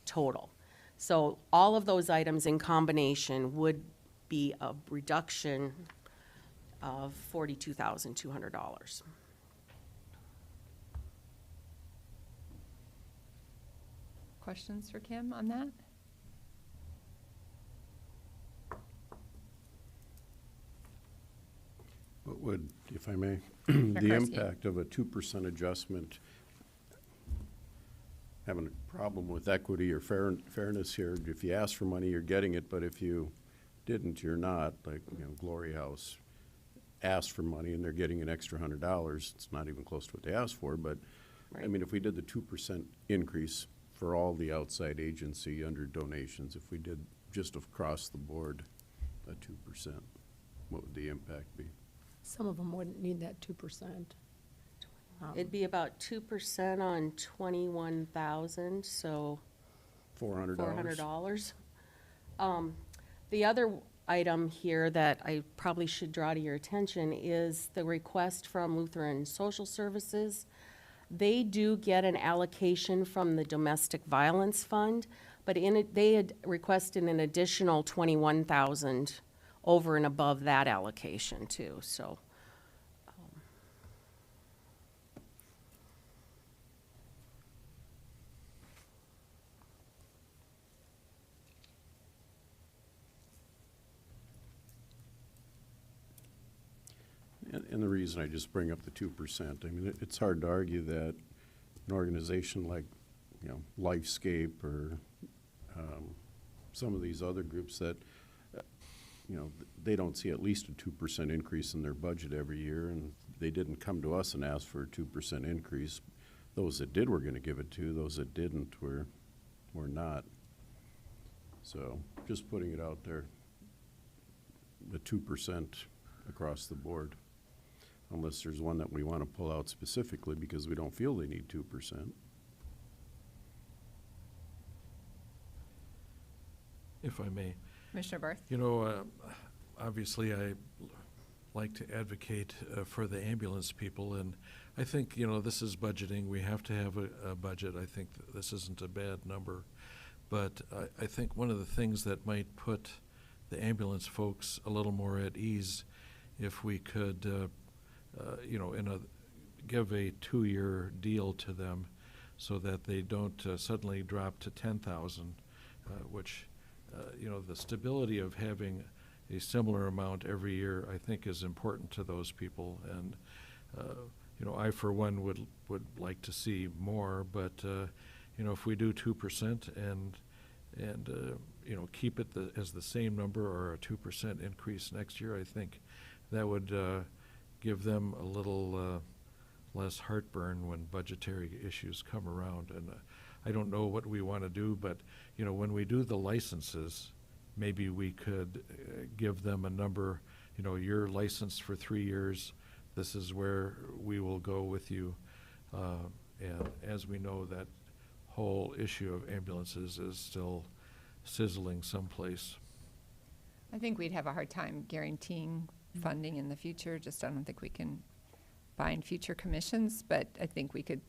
total. So all of those items in combination would be a reduction of $42,200. Questions for Kim on that? What would, if I may, Of the course, impact of a 2% adjustment, having a problem with equity or fairness here, if you ask for money, you're getting it, but if you didn't, you're not, like, Glory House asked for money and they're getting an extra $100, it's not even close to what they asked for, but, I Right. mean, if we did the 2% increase for all the outside agency under donations, if we did just across the board a 2%, what would the impact be? Some of them wouldn't need that 2%. It'd be about 2% on 21,000, so $400? $400. The other item here that I probably should draw to your attention is the request from Lutheran Social Services. They do get an allocation from the Domestic Violence Fund, but in it, they had requested an additional 21,000 over and above that allocation too, so. And the reason I just bring up the 2%, I mean, it's hard to argue that an organization like, Lifescape or some of these other groups that, they don't see at least a 2% increase in their budget every year, and they didn't come to us and ask for a 2% increase. Those that did, we're gonna give it to. Those that didn't, we're not. So, just putting it out there, the 2% across the board. Unless there's one that we want to pull out specifically because we don't feel they need 2%. If I may. Commissioner Barth? Obviously, I like to advocate for the ambulance people, and I think, this is budgeting. We have to have a budget. I think this isn't a bad number. But I think one of the things that might put the ambulance folks a little more at ease if we could, give a 2-year deal to them so that they don't suddenly drop to 10,000, which, the stability of having a similar amount every year, I think, is important to those people. And, I, for one, would like to see more, but, if we do 2% and keep it as the same number or a 2% increase next year, I think that would give them a little less heartburn when budgetary issues come around. And I don't know what we want to do, but, when we do the licenses, maybe we could give them a number, you're licensed for 3 years, this is where we will go with you. And as we know, that whole issue of ambulances is still sizzling someplace. I think we'd have a hard time guaranteeing funding in the future. Just I don't think we can bind future commissions, but I think we could,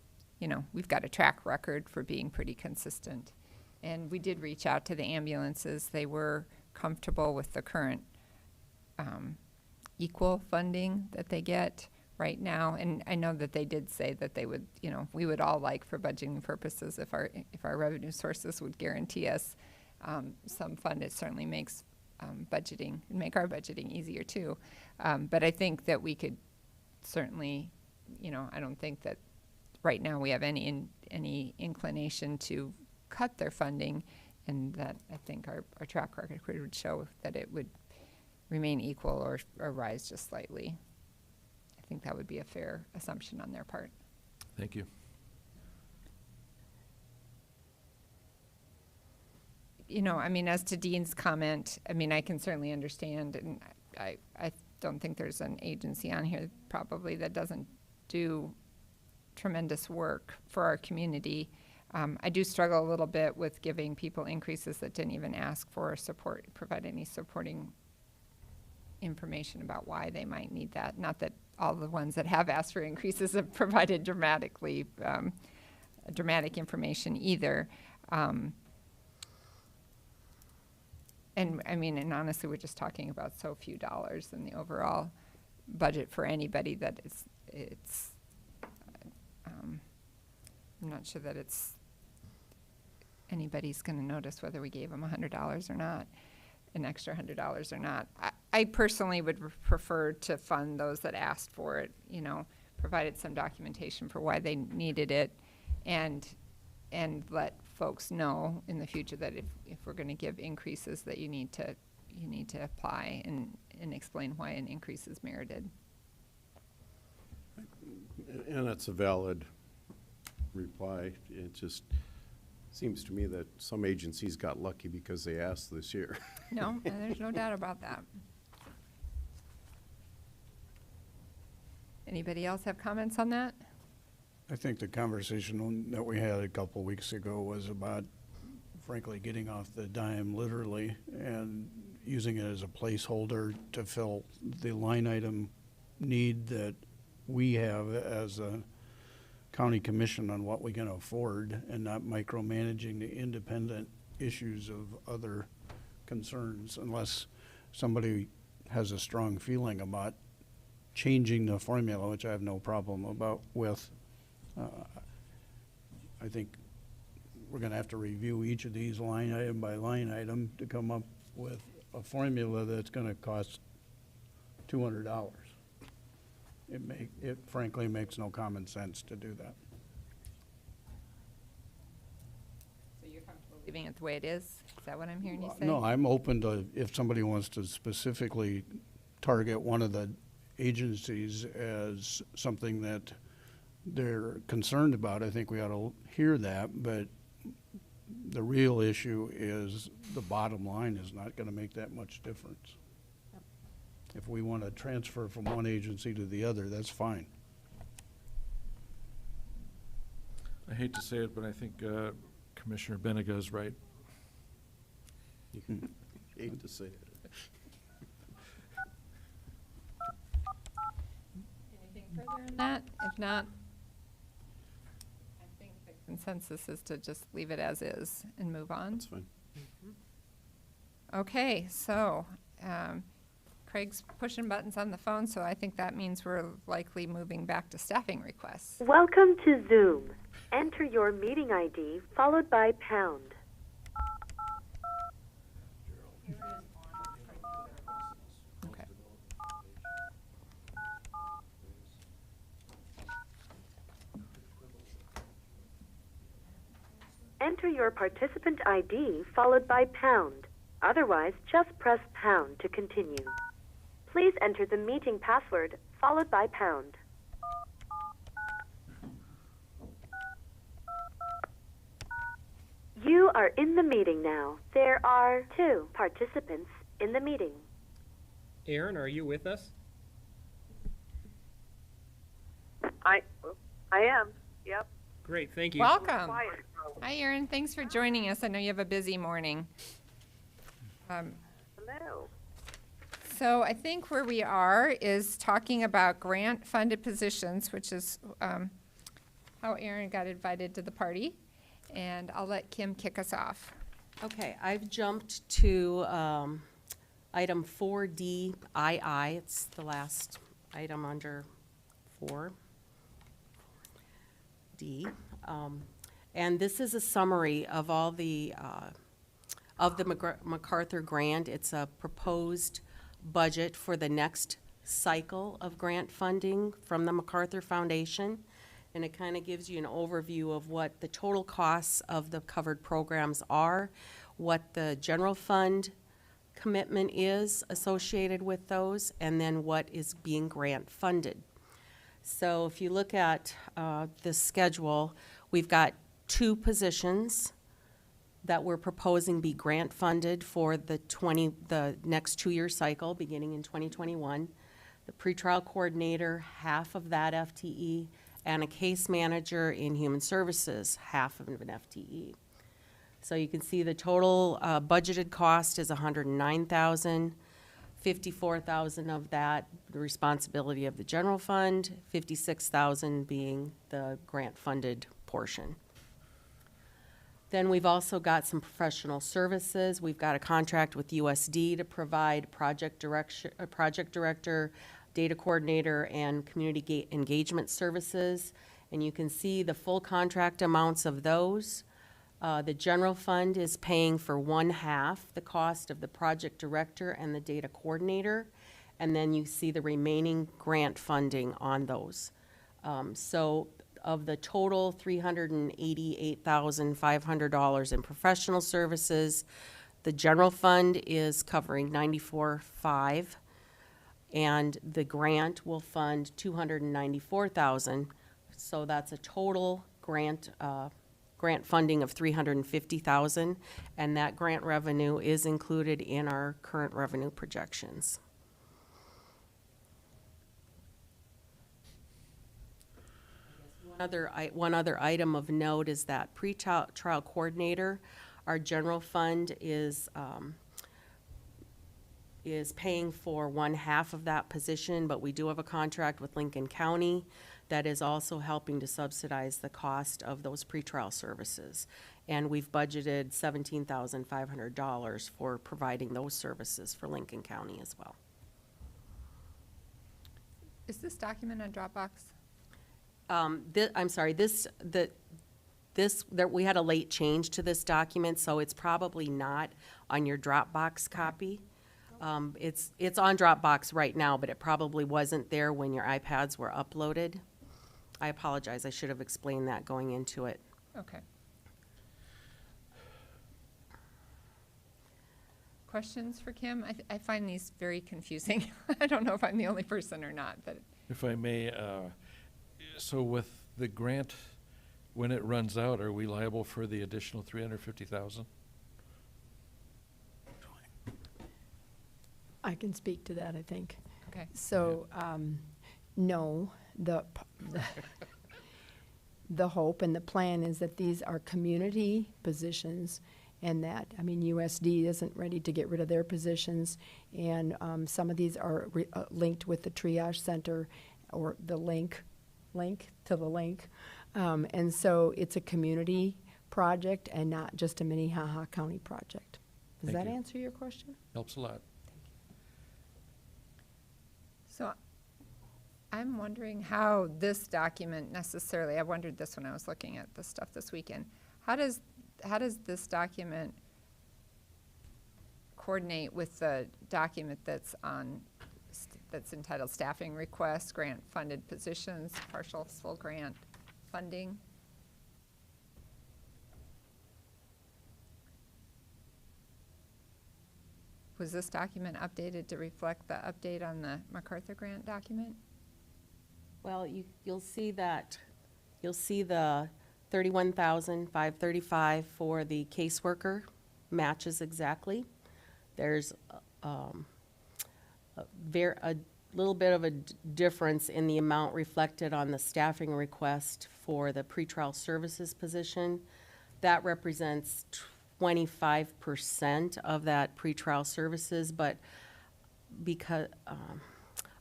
we've got a track record for being pretty consistent. And we did reach out to the ambulances. They were comfortable with the current equal funding that they get right now. And I know that they did say that they would, we would all like, for budgeting purposes, if our revenue sources would guarantee us some fund. It certainly makes budgeting and make our budgeting easier too. But I think that we could certainly, I don't think that right now we have any inclination to cut their funding, and that I think our track record would show that it would remain equal or rise just slightly. I think that would be a fair assumption on their part. Thank you. you know, I mean, as to Dean's comment, I mean, I can certainly understand, and I don't think there's an agency on here probably that doesn't do tremendous work for our community. I do struggle a little bit with giving people increases that didn't even ask for support, provide any supporting information about why they might need that. Not that all the ones that have asked for increases have provided dramatic information either. And I mean, and honestly, we're just talking about so few dollars in the overall budget for anybody that it's I'm not sure that anybody's going to notice whether we gave them $100 or not, an extra $100 or not. I personally would prefer to fund those that asked for it, you know, provided some documentation for why they needed it, and let folks know in the future that if we're going to give increases, that you need to apply and explain why an increase is merited. And that's a valid reply. It just seems to me that some agencies got lucky because they asked this year. No, there's no doubt about that. Anybody else have comments on that? I think the conversation that we had a couple weeks ago was about, frankly, getting off the dime literally and using it as a placeholder to fill the line item need that we have as a county commission on what we can afford, and not micromanaging the independent issues of other concerns, unless somebody has a strong feeling about changing the formula, which I have no problem with. I think we're going to have to review each of these line item by line item to come up with a formula that's going to cost $200. It frankly makes no common sense to do that. So you're comfortable leaving it the way it is? Is that what I'm hearing you say? No, I'm open to, if somebody wants to specifically target one of the agencies as something that they're concerned about, I think we ought to hear that, but the real issue is the bottom line is not going to make that much difference. Yep. If we want to transfer from one agency to the other, that's fine. I hate to say it, but I think Commissioner Benega is right. Hate to say it. Anything further on that? If not, I think the consensus is to just leave it as is and move on. That's fine. Okay, so Craig's pushing buttons on the phone, so I think that means we're likely moving back to staffing requests. Welcome to Zoom. Enter your meeting ID followed by pound. Okay. Enter your participant ID followed by pound. Otherwise, just press pound to continue. Please enter the meeting password followed by pound. You are in the meeting now. There are 2 participants in the meeting. Aaron, are you with us? I am. Yep. Great, thank you. Welcome. Quiet. Hi, Erin. Thanks for joining us. I know you have a busy morning. Hello. So I think where we are is talking about grant-funded positions, which is how Erin got invited to the party. And I'll let Kim kick us off. Okay, I've jumped to item 4D II. It's the last item under 4D. And this is a summary of all the MacArthur grant. It's a proposed budget for the next cycle of grant funding from the MacArthur Foundation. And it kind of gives you an overview of what the total costs of the covered programs are, what the general fund commitment is associated with those, and then what is being grant funded. So if you look at the schedule, we've got 2 positions that we're proposing be grant funded for the next 2-year cycle, beginning in 2021. The pretrial coordinator, half of that FTE, and a case manager in human services, half of an FTE. So you can see the total budgeted cost is $109,000. 54,000 of that, the responsibility of the general fund, 56,000 being the grant-funded portion. Then we've also got some professional services. We've got a contract with USD to provide project director, data coordinator, and community engagement services. And you can see the full contract amounts of those. The general fund is paying for 1/2 the cost of the project director and the data coordinator, and then you see the remaining grant funding on those. So of the total $388,500 in professional services, the general fund is covering $94,500, and the grant will fund $294,000. So that's a total grant funding of $350,000, and that grant revenue is included in our current revenue projections. One other item of note is that pre-trial coordinator, our general fund is paying for 1/2 of that position, but we do have a contract with Lincoln County that is also helping to subsidize the cost of those pretrial services. And we've budgeted $17,500 for providing those services for Lincoln County as well. Is this document on Dropbox? We had a late change to this document, so it's probably not on your Dropbox copy. It's on Dropbox right now, but it probably wasn't there when your iPads were uploaded. I apologize, I should have explained that going into it. Okay. Questions for Kim? I find these very confusing. I don't know if I'm the only person or not, but. If I may, so with the grant, when it runs out, are we liable for the additional $350,000? I can speak to that, I think. Okay. So, no, the hope and the plan is that these are community positions, and that, I mean, USD isn't ready to get rid of their positions, and some of these are linked with the triage center, or the link to the link. And so it's a community project and not just a Minnehaha County project. Does Thank that you. answer your question? Helps a lot. So I'm wondering how this document necessarily, I wondered this when I was looking at the stuff this weekend. How does this document coordinate with the document that's entitled Staffing Requests, Grant Funded Positions, Partial Full Grant Funding? Was this document updated to reflect the update on the MacArthur grant document? Well, you'll see that, you'll see the $31,535 for the caseworker matches exactly. There's a little bit of a difference in the amount reflected on the staffing request for the pretrial services position. That represents 25% of that pretrial services, but because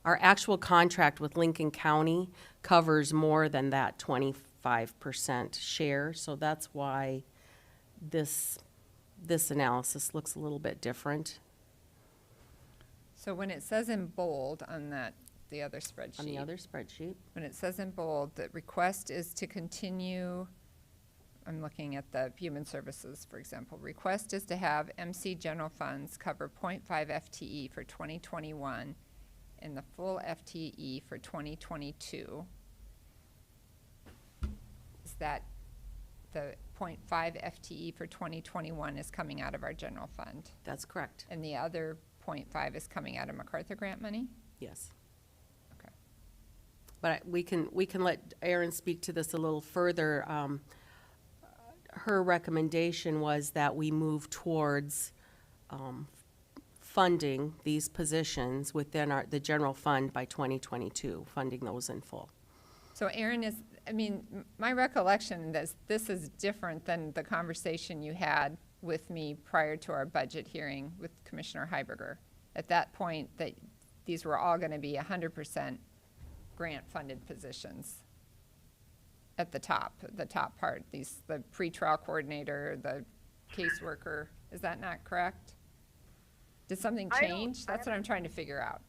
our actual contract with Lincoln County covers more than that 25% share, so that's why this analysis looks a little bit different. So when it says in bold on the other spreadsheet. On the other spreadsheet. When it says in bold, the request is to continue, I'm looking at the human services, for example. Request is to have MC general funds cover 0.5 FTE for 2021 and the full FTE for 2022. Is that the 0.5 FTE for 2021 is coming out of our general fund? That's correct. And the other 0.5 is coming out of MacArthur grant money? Yes. Okay. But we can let Erin speak to this a little further. her recommendation was that we move towards funding these positions within the general fund by 2022, funding those in full. So Aaron is, I mean, my recollection is this is different than the conversation you had with me prior to our budget hearing with Commissioner Heiberger. At that point, that these were all going to be 100% grant-funded positions at the top part, the pretrial coordinator, the caseworker. Is that not correct? Did something change? That's what I'm trying to figure out.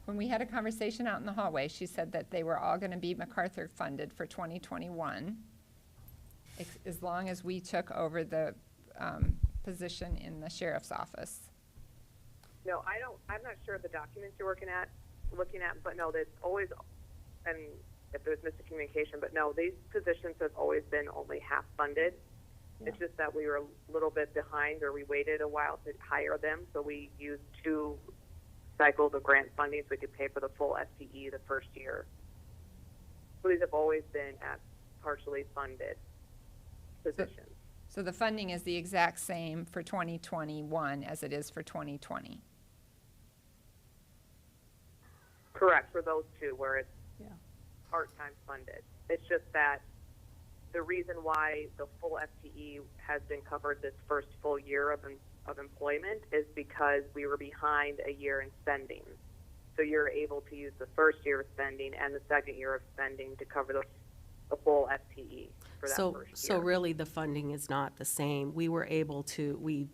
When we had a conversation out in the hallway, she said that they were all going to be MacArthur funded for 2021, as long as we took over the position in the sheriff's office. No, I'm not sure of the documents you're looking at, but no, there's always, and if there's miscommunication, but no, these positions have always been only half funded. Yeah. It's just that we were a little bit behind, or we waited a while to hire them, so we used 2 cycles of grant funding so we could pay for the full FTE the first year. So these have always been at partially funded positions. So the funding is the exact same for 2021 as it is for 2020. Correct, for those 2 where it's Yeah. part-time funded. It's just that the reason why the full FTE has been covered this first full year of employment is because we were behind a year in spending. So you're able to use the first year of spending and the second year of spending to cover the full FTE for that first year. So really, the funding is not the same. We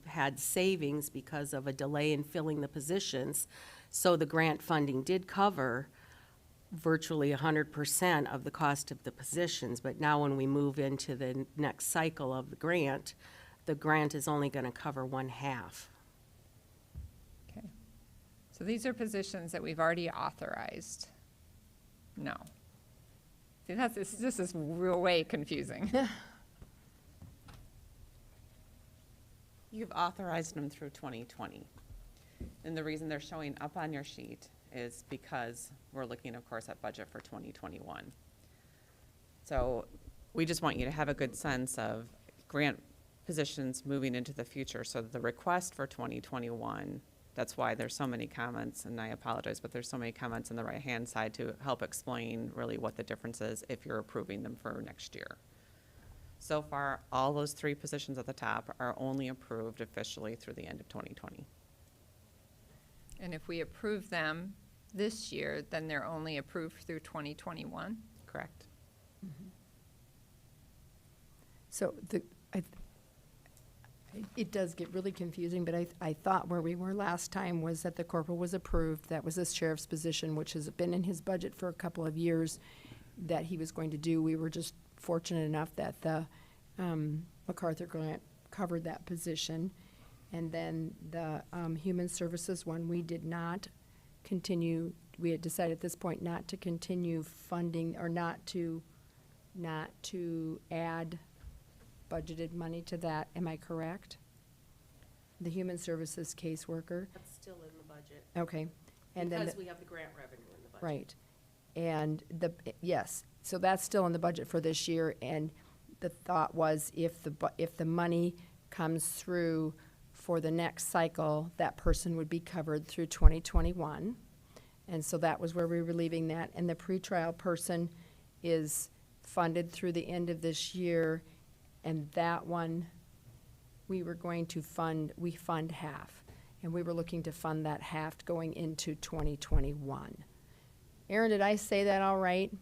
had savings because of a delay in filling the positions, so the grant funding did cover virtually 100% of the cost of the positions, but now when we move into the next cycle of the grant is only going to cover 1/2. Okay. So these are positions that we've already authorized. No. See, this is real way confusing. You've authorized them through 2020. And the reason they're showing up on your sheet is because we're looking, of course, at budget for 2021. So we just want you to have a good sense of grant positions moving into the future. So the request for 2021, that's why there's so many comments, and I apologize, but there's so many comments on the right-hand side to help explain really what the difference is if you're approving them for next year. So far, all those 3 positions at the top are only approved officially through the end of 2020. And if we approve them this year, then they're only approved through 2021? Correct. So it does get really confusing, but I thought where we were last time was that the corporal was approved. That was the sheriff's position, which has been in his budget for a couple of years, that he was going to do. We were just fortunate enough that the MacArthur grant covered that position. And then the human services one, we did not continue, we had decided at this point not to continue funding, or not to add budgeted money to that. Am I correct? The human services caseworker? That's still in the budget. Okay. And then Because we have the grant revenue in the budget. right. And yes, so that's still in the budget for this year, and the thought was if the money comes through for the next cycle, that person would be covered through 2021. And so that was where we were leaving that. And the pretrial person is funded through the end of this year, and that one, we fund half. And we were looking to fund that half going into 2021. Aaron, did I say that all right?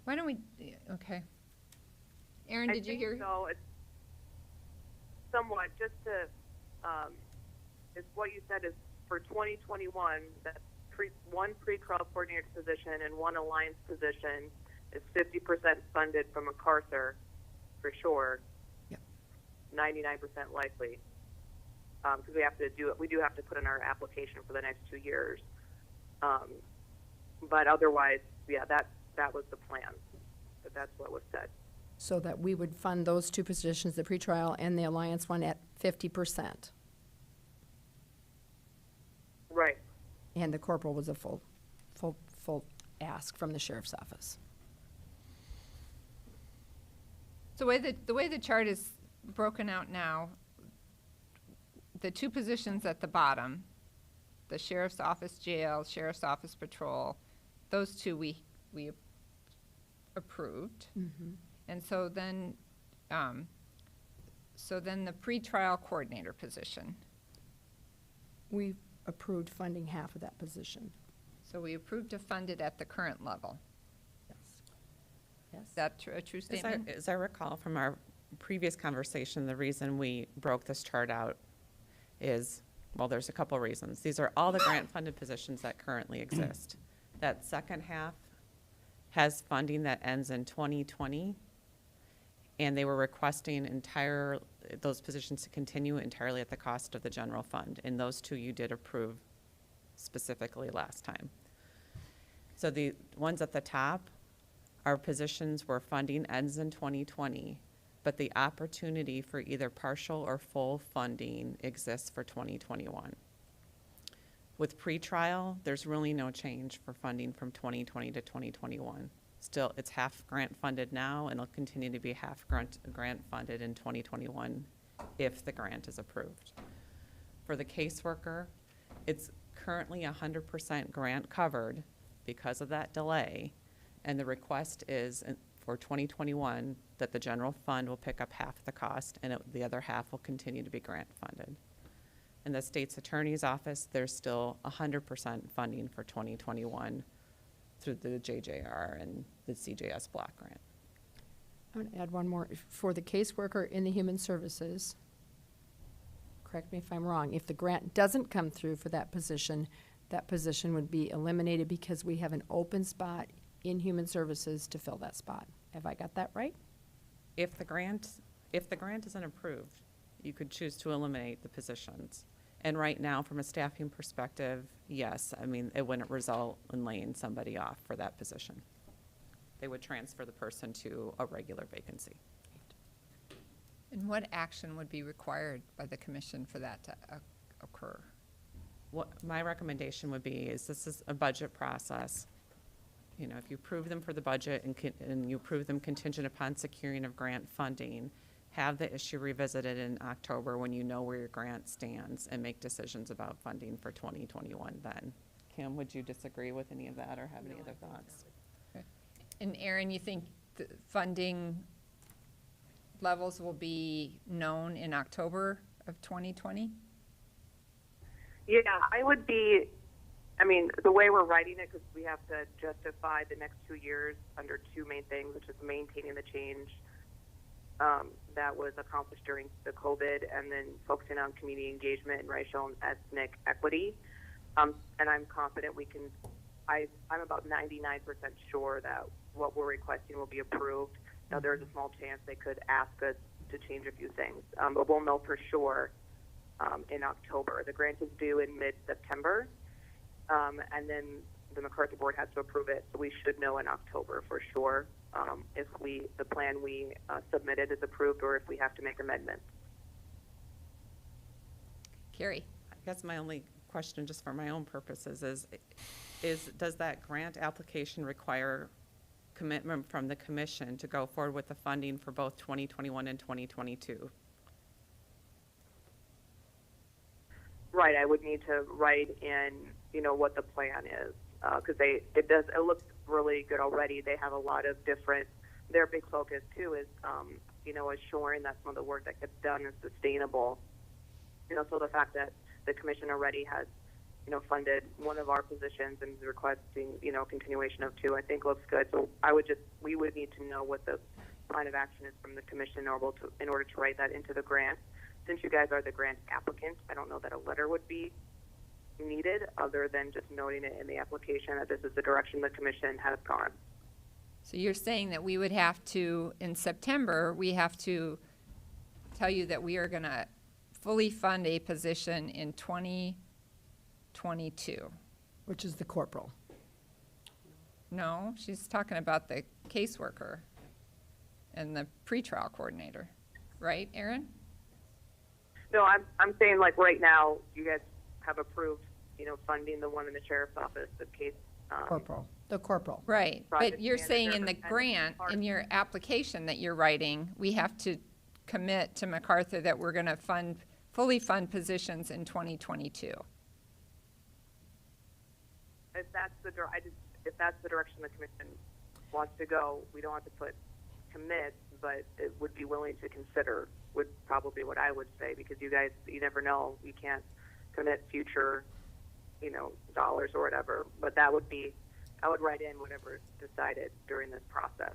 Why don't we, okay. Aaron, did you hear? So it's somewhat, just to, it's what you said is for 2021, that one pre-trial coordinator position and one alliance position is 50% funded from MacArthur, for sure. Yep. 99% likely. Because we do have to put in our application for the next 2 years. But otherwise, yeah, that was the plan. But that's what was said. So that we would fund those 2 positions, the pretrial and the alliance one, at 50%. Right. And the corporal was a full ask from the sheriff's office. So the way the chart is broken out now, the two positions at the bottom, the sheriff's office jail, sheriff's office patrol, those two we approved. And so then the pretrial coordinator position. We approved funding half of that position. So we approved to fund it at the current level. Yes. Yes. Is that a true statement? As I recall from our previous conversation, the reason we broke this chart out is, well, there's a couple reasons. These are all the grant-funded positions that currently exist. That second half has funding that ends in 2020, and they were requesting those positions to continue entirely at the cost of the general fund. And those two you did approve specifically last time. So the ones at the top are positions where funding ends in 2020, but the opportunity for either partial or full funding exists for 2021. With pretrial, there's really no change for funding from 2020 to 2021. Still, it's half grant funded now, and it'll continue to be half grant funded in 2021 if the grant is approved. For the caseworker, it's currently 100% grant covered because of that delay, and the request is for 2021 that the general fund will pick up half the cost, and the other half will continue to be grant funded. In the state's attorney's office, there's still 100% funding for 2021 through the JJR and the CJS block grant. I'm going to add one more. For the caseworker in the human services, correct me if I'm wrong, if the grant doesn't come through for that position would be eliminated because we have an open spot in human services to fill that spot. Have I got that right? If the grant isn't approved, you could choose to eliminate the positions. And right now, from a staffing perspective, yes, I mean, it wouldn't result in laying somebody off for that position. They would transfer the person to a regular vacancy. And what action would be required by the commission for that to occur? What my recommendation would be is this is a budget process. You know, if you approve them for the budget and you approve them contingent upon securing of grant funding, have the issue revisited in October when you know where your grant stands and make decisions about funding for 2021 then. Kim, would you disagree with any of that or have any other thoughts? And Aaron, you think the funding levels will be known in October of 2020? Yeah, the way we're writing it, because we have to justify the next 2 years under two main things, which is maintaining the change that was accomplished during the COVID, and then focusing on community engagement and racial and ethnic equity. And I'm confident I'm about 99% sure that what we're requesting will be approved. Now, there's a small chance they could ask us to change a few things, but we'll know for sure in October. The grant is due in mid-September, and then the McCarthy board has to approve it, so we should know in October for sure if the plan we submitted is approved or if we have to make amendments. Carrie? I guess my only question, just for my own purposes, is does that grant application require commitment from the commission to go forward with the funding for both 2021 and 2022? Right, I would need to write in, what the plan is, because it looks really good already. They have a lot of their big focus too is, assuring that some of the work that gets done is sustainable. So the fact that the commission already has, funded one of our positions and is requesting, continuation of two, I think looks good. So we would need to know what the plan of action is from the commission in order to write that into the grant. Since you guys are the grant applicant, I don't know that a letter would be needed other than just noting it in the application that this is the direction the commission has gone. So you're saying that we would have to, in September, we have to tell you that we are going to fully fund a position in 2022. Which is the corporal. No, she's talking about the caseworker and the pretrial coordinator, right, Aaron? No, I'm saying like right now you guys have approved, funding the one in the sheriff's office, the The corporal. Right, but Project you're saying in manager the and grant, in your application that you're writing, we have to commit to MacArthur that we're gonna fully fund positions in 2022. If that's if that's the direction the commission wants to go, we don't have to put commit, but it would be willing to consider, would probably what I would say, because you guys, you never know, you can't commit future, dollars or whatever, but I would write in whatever is decided during this process.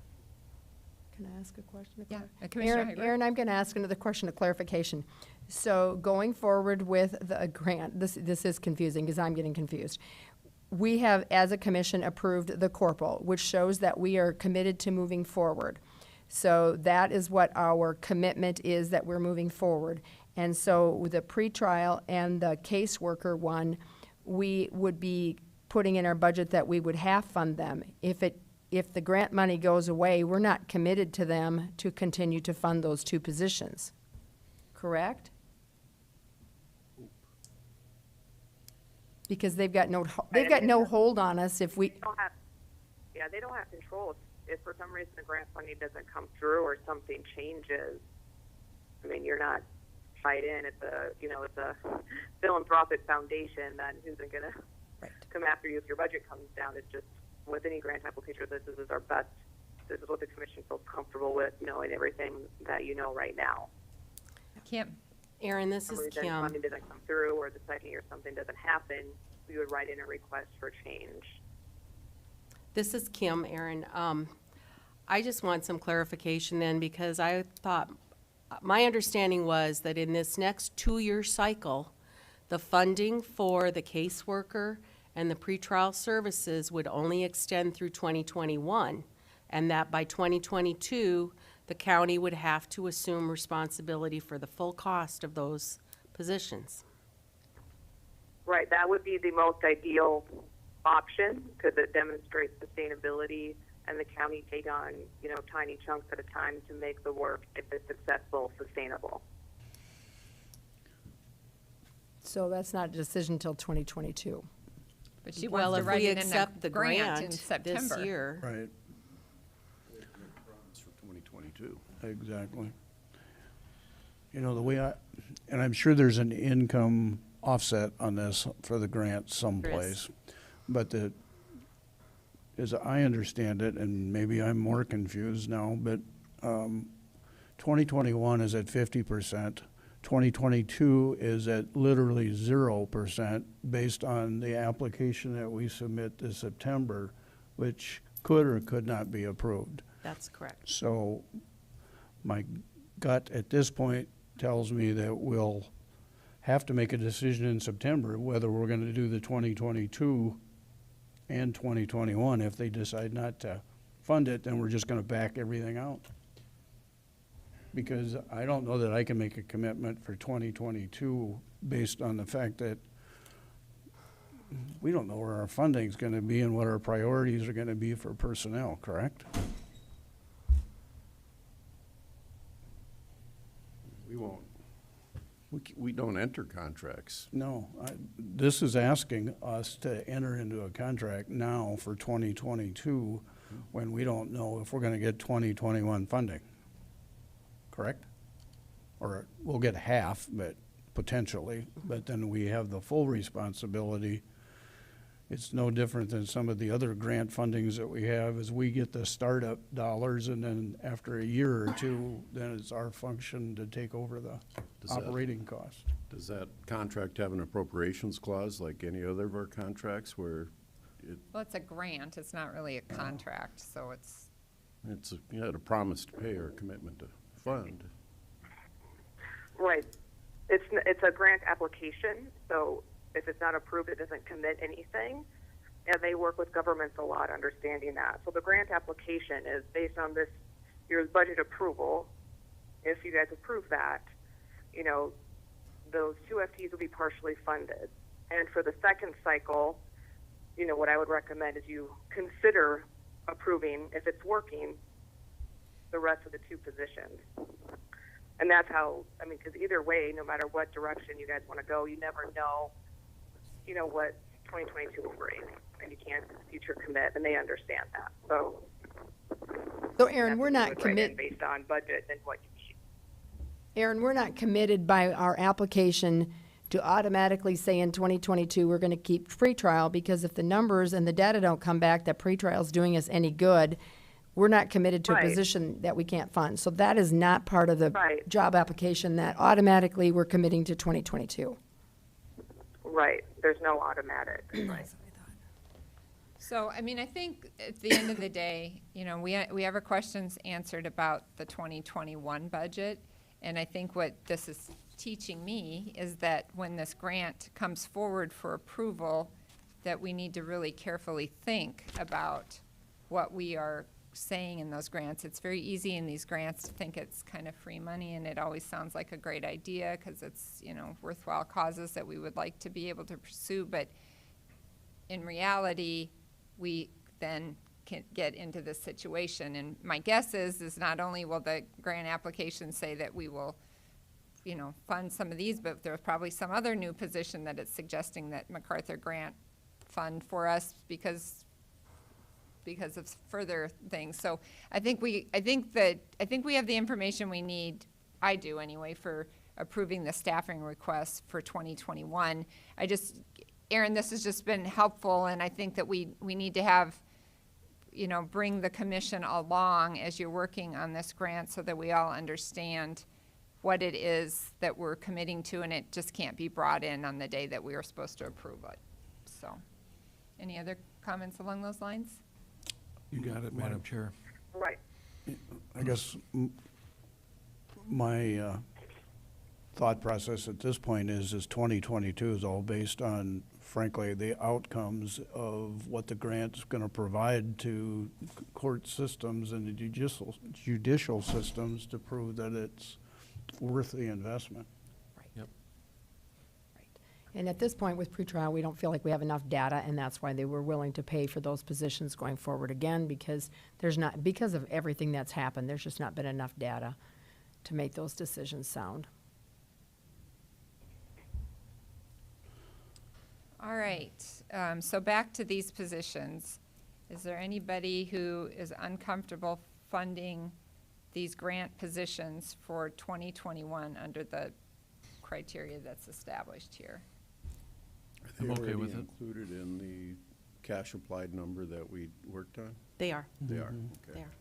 Can I ask a question? Yeah, Commissioner Hager. Aaron, I'm going to ask another question of clarification. So going forward with the grant, this is confusing because I'm getting confused. We have, as a commission, approved the corporal, which shows that we are committed to moving forward. So that is what our commitment is, that we're moving forward. And so with the pretrial and the caseworker one, we would be putting in our budget that we would half fund them. If the grant money goes away, we're not committed to them to continue to fund those two positions. Correct? Because they've got no hold on us if we, They don't have control. If for some reason the grant funding doesn't come through or something changes, I mean, you're not tied in. It's a philanthropic foundation that isn't going to come after you if your budget comes down. It's just with any grant application, this is our best. This is what the commission feels comfortable with, knowing everything that you know right now. Kim. Aaron, this For is some reason Kim. funding doesn't come through, or the second year something doesn't happen, we would write in a request for change. This is Kim, Aaron. I just want some clarification then, because I thought, my understanding was that in this next 2-year cycle, the funding for the caseworker and the pretrial services would only extend through 2021, and that by 2022, the county would have to assume responsibility for the full cost of those positions. Right, that would be the most ideal option because it demonstrates sustainability, and the county take on, tiny chunks at a time to make the work, if it's successful, sustainable. so that's not a decision until 2022. But she Well, wants to if write we it in accept the grant in grant September. this year, Right, It's for 2022. exactly. The way and I'm sure there's an income offset on this for the grant someplace. But as I understand it, and maybe I'm more confused now, but 2021 is at 50%. 2022 is at literally 0% based on the application that we submit this September, which could or could not be approved. that's correct. So my gut at this point tells me that we'll have to make a decision in September whether we're going to do the 2022 and 2021. If they decide not to fund it, then we're just going to back everything out. Because I don't know that I can make a commitment for 2022 based on the fact that we don't know where our funding's going to be and what our priorities are going to be for personnel, correct? We won't. We don't enter contracts. No, this is asking us to enter into a contract now for 2022 when we don't know if we're going to get 2021 funding, correct? Or we'll get half, but potentially, but then we have the full responsibility. It's no different than some of the other grant fundings that we have, is we get the startup dollars, and then after a year or two, then it's our function to take over the operating cost. Does that contract have an appropriations clause like any other of our contracts where Well, it's a grant, it's not really a contract, so it's, a promise to pay or a commitment to fund? Right. It's a grant application, so if it's not approved, it doesn't commit anything. And they work with governments a lot, understanding that. So the grant application is based on this year's budget approval. If you guys approve that, those 2 FTEs will be partially funded. And for the second cycle, what I would recommend is you consider approving, if it's working, the rest of the 2 positions. And that's how, because either way, no matter what direction you guys want to go, you never know, what 2022 will bring, and you can't future commit, and they understand that. So, So Aaron, that's we're what not you would write in commit, based on budget and what you. Aaron, we're not committed by our application to automatically say in 2022, we're going to keep pretrial, because if the numbers and the data don't come back that pretrial's doing us any good, we're not committed to a Right. position that we can't fund. So that is not part of the Right. job application that automatically we're committing to 2022. Right. There's no automatic. Right. So, I mean, I think at the end of the day, you know, we have our questions answered about the 2021 budget. And I think what this is teaching me is that when this grant comes forward for approval, that we need to really carefully think about what we are saying in those grants. It's very easy in these grants to think it's kind of free money, and it always sounds like a great idea because it's, you know, worthwhile causes that we would like to be able to pursue. But in reality, we then can get into this situation. And my guess is not only will the grant application say that we will, you know, fund some of these, but there's probably some other new position that it's suggesting that MacArthur grant fund for us because of further things. So I think we have the information we need, I do anyway, for approving the staffing request for 2021. Aaron, this has just been helpful, and I think that we need to have, you know, bring the commission along as you're working on this grant so that we all understand what it is that we're committing to, and it just can't be brought in on the day that we are supposed to approve it. So, any other comments along those lines? You got it, Madam Chair. Right. I guess my thought process at this point is 2022 is all based on, frankly, the outcomes of what the grant's going to provide to court systems and the judicial systems to prove that it's worth the investment. Yep. And at this point with pretrial, we don't feel like we have enough data, and that's why they were willing to pay for those positions going forward again, because because of everything that's happened, there's just not been enough data to make those decisions sound. All right, so back to these positions. Is there anybody who is uncomfortable funding these grant positions for 2021 under the criteria that's established here? Are they I'm okay already with it. included in the cash applied number that we worked on? They are. They are, okay. They are.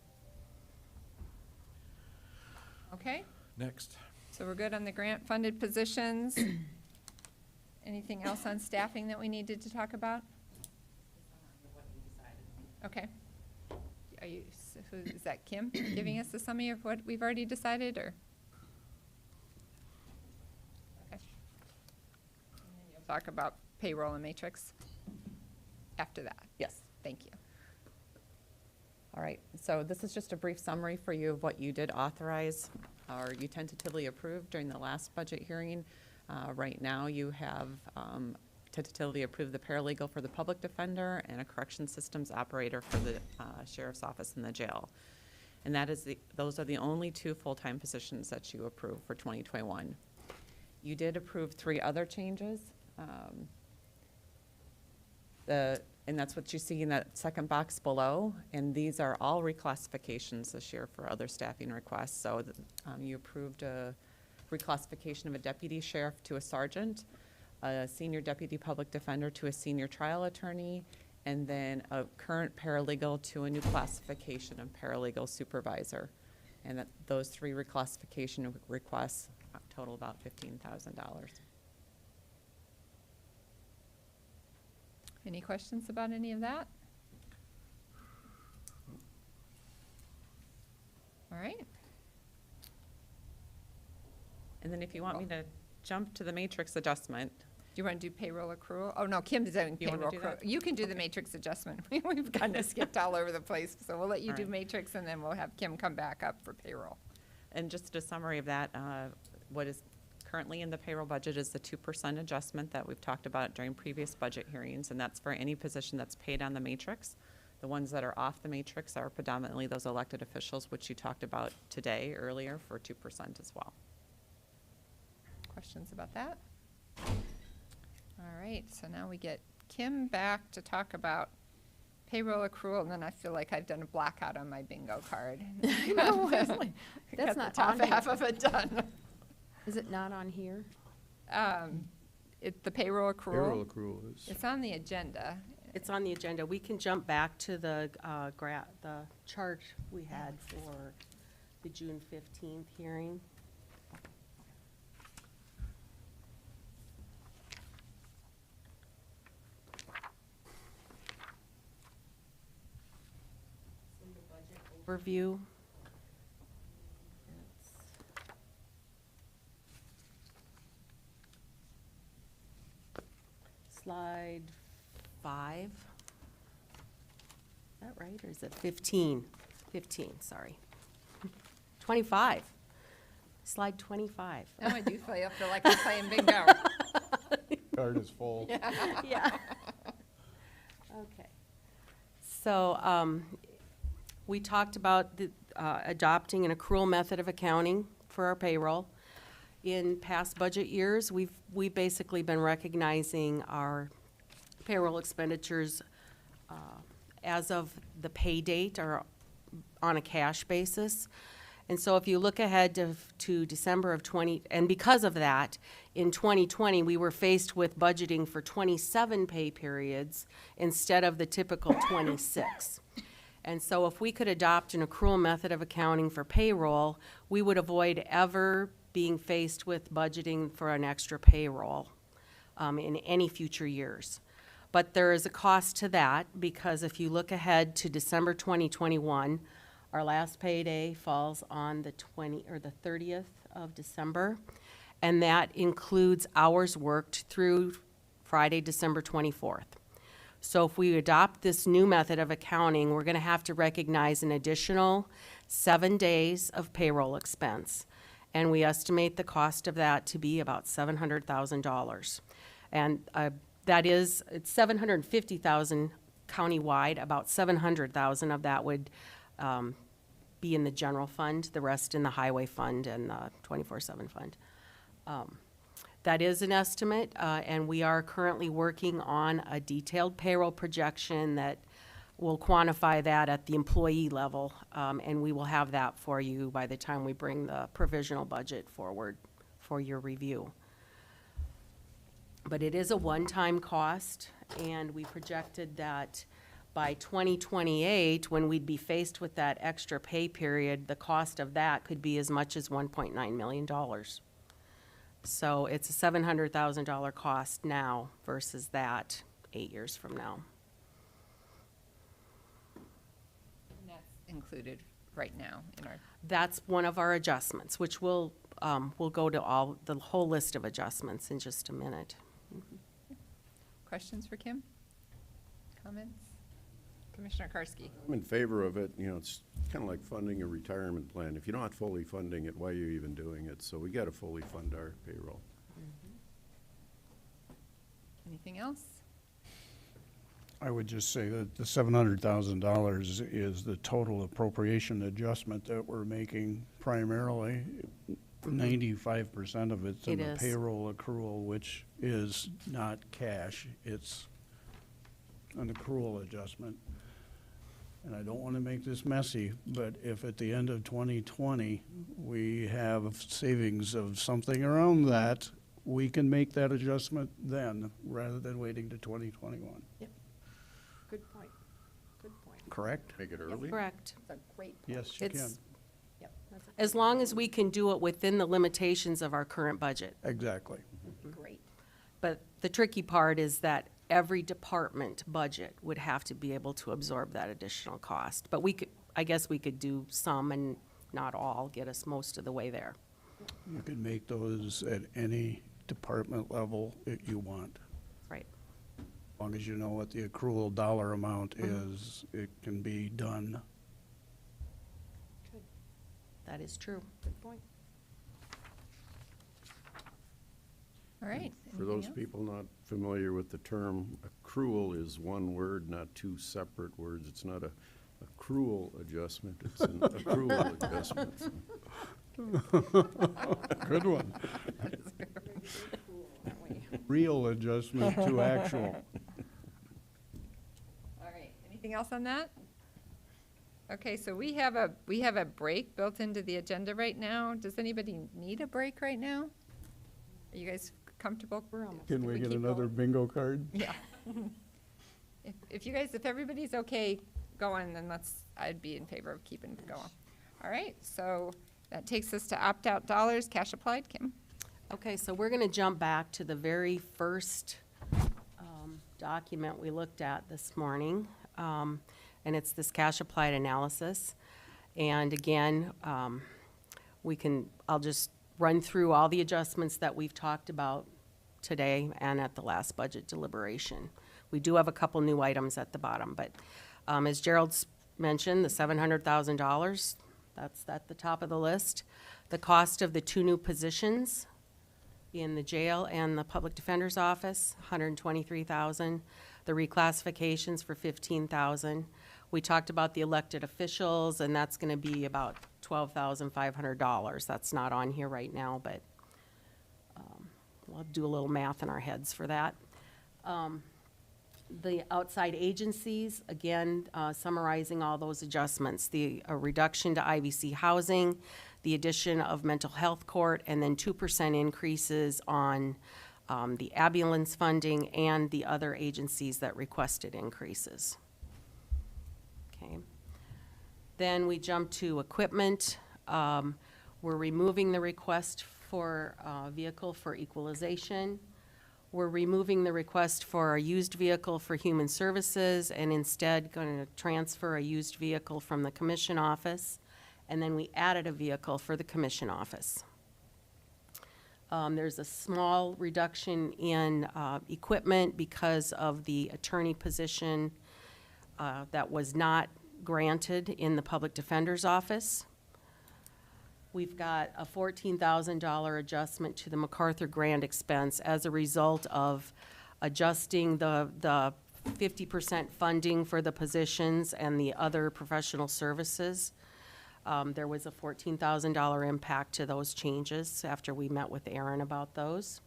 Okay, Next. so we're good on the grant-funded positions. Anything else on staffing that we needed to talk about? Okay. Is that Kim giving us the summary of what we've already decided, or? Okay. And then you'll talk about payroll and matrix after that. Yes. Thank you. All right, so this is just a brief summary for you of what you did authorize, or you tentatively approved during the last budget hearing. Right now, you have tentatively approved the paralegal for the public defender and a correction systems operator for the sheriff's office and the jail. And those are the only two full-time positions that you approve for 2021. You did approve 3 other changes. And that's what you see in that second box below. And these are all reclassifications this year for other staffing requests. So you approved a reclassification of a deputy sheriff to a sergeant, a senior deputy public defender to a senior trial attorney, and then a current paralegal to a new classification of paralegal supervisor. And those 3 reclassification requests total about $15,000. Any questions about any of that? All right. And then if you want me to jump to the matrix adjustment. Do you want to do payroll accrual? Oh, no, Kim's doing You wanna payroll do accrual. that? You can do the matrix adjustment. We've kind of skipped all over the place, so we'll let you All do right. matrix, and then we'll have Kim come back up for payroll. And just a summary of that, what is currently in the payroll budget is the 2% adjustment that we've talked about during previous budget hearings, and that's for any position that's paid on the matrix. The ones that are off the matrix are predominantly those elected officials, which you talked about today earlier for 2% as well. Questions about that? All right, so now we get Kim back to talk about payroll accrual, and then I feel like I've done a blackout on my bingo card. No, it's like- Got that's the not top on here. half of it done. Is it not on here? The payroll accrual. Payroll accrual is. It's on the agenda. It's on the agenda. We can jump back to the the chart we had for the June 15th hearing. In the budget overview. Slide 5. Is that right, or is it 15? 15, sorry. 25. Slide 25. Now I do feel like I'm playing bingo. Card is full. Yeah. Okay. So, we talked about adopting an accrual method of accounting for our payroll. In past budget years, we've basically been recognizing our payroll expenditures as of the pay date or on a cash basis. And so if you look ahead to December of 20, and because of that, in 2020, we were faced with budgeting for 27 pay periods instead of the typical 26. And so if we could adopt an accrual method of accounting for payroll, we would avoid ever being faced with budgeting for an extra payroll in any future years. But there is a cost to that, because if you look ahead to December 2021, our last payday falls on the 30th of December, and that includes hours worked through Friday, December 24th. So if we adopt this new method of accounting, we're gonna have to recognize an additional 7 days of payroll expense. And we estimate the cost of that to be about $700,000. And it's $750,000 countywide. About $700,000 of that would be in the general fund, the rest in the highway fund and the 24/7 fund. That is an estimate, and we are currently working on a detailed payroll projection that will quantify that at the employee level, and we will have that for you by the time we bring the provisional budget forward for your review. But it is a one-time cost, and we projected that by 2028, when we'd be faced with that extra pay period, the cost of that could be as much as $1.9 million. So it's a $700,000 cost now versus that 8 years from now. And that's included right now in our, That's one of our adjustments, which we'll go to the whole list of adjustments in just a minute. questions for Kim? Comments? Commissioner Karski? I'm in favor of it. You know, it's kind of like funding a retirement plan. If you're not fully funding it, why are you even doing it? So we got to fully fund our payroll. Anything else? I would just say that the $700,000 is the total appropriation adjustment that we're making primarily. 95% of it's in It the is. payroll accrual, which is not cash. It's an accrual adjustment. And I don't want to make this messy, but if at the end of 2020, we have savings of something around that, we can make that adjustment then, rather than waiting to 2021. Good point. Good point. Correct? Make it early? Correct. That's a great point. Yes, you can. It's, Yep, that's a as long as we can do it within the limitations of our current budget. Exactly. great. But the tricky part is that every department budget would have to be able to absorb that additional cost. But I guess we could do some and not all, get us most of the way there. You can make those at any department level that you want. Right. As long as you know what the accrual dollar amount is, it can be done. That is true. Good point. All right. For anything those else? people not familiar with the term, accrual is one word, not two separate words. It's not a accrual adjustment, it's an accrual adjustment. Good one. Real adjustment to actual. Anything else on that? Okay, so we have a break built into the agenda right now. Does anybody need a break right now? Are you guys comfortable? Can we get keep another going? bingo card? Yeah. If everybody's okay going, then I'd be in favor of keeping it going. All right, so that takes us to opt-out dollars, cash applied, Kim. Okay, so we're gonna jump back to the very first document we looked at this morning, and it's this cash applied analysis. And again, I'll just run through all the adjustments that we've talked about today and at the last budget deliberation. We do have a couple new items at the bottom, but as Gerald's mentioned, the $700,000, that's at the top of the list. The cost of the 2 new positions in the jail and the public defender's office, $123,000. The reclassifications for $15,000. We talked about the elected officials, and that's gonna be about $12,500. That's not on here right now, but we'll do a little math in our heads for that. The outside agencies, again, summarizing all those adjustments, the reduction to IVC housing, the addition of mental health court, and then 2% increases on the ambulance funding and the other agencies that requested increases. Okay. Then we jump to equipment. We're removing the request for vehicle for equalization. We're removing the request for a used vehicle for human services and instead going to transfer a used vehicle from the commission office. And then we added a vehicle for the commission office. There's a small reduction in equipment because of the attorney position that was not granted in the public defender's office. We've got a $14,000 adjustment to the MacArthur grant expense as a result of adjusting the 50% funding for the positions and the other professional services. There was a $14,000 impact to those changes after we met with Aaron about those.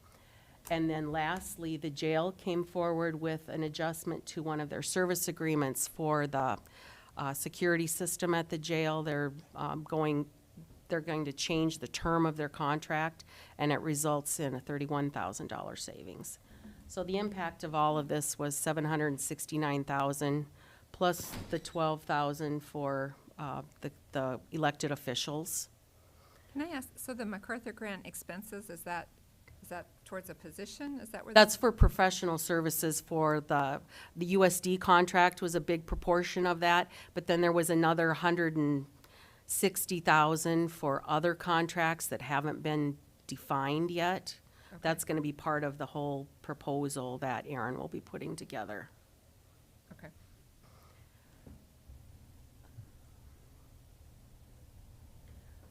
And then lastly, the jail came forward with an adjustment to one of their service agreements for the security system at the jail. They're going to change the term of their contract, and it results in a $31,000 savings. So the impact of all of this was $769,000 plus the $12,000 for the elected officials. Can I ask, so the MacArthur grant expenses, is that towards a position? Is that where? That's for professional services for the USD contract was a big proportion of that, but then there was another $160,000 for other contracts that haven't been defined yet. Okay. That's gonna be part of the whole proposal that Aaron will be putting together. Okay.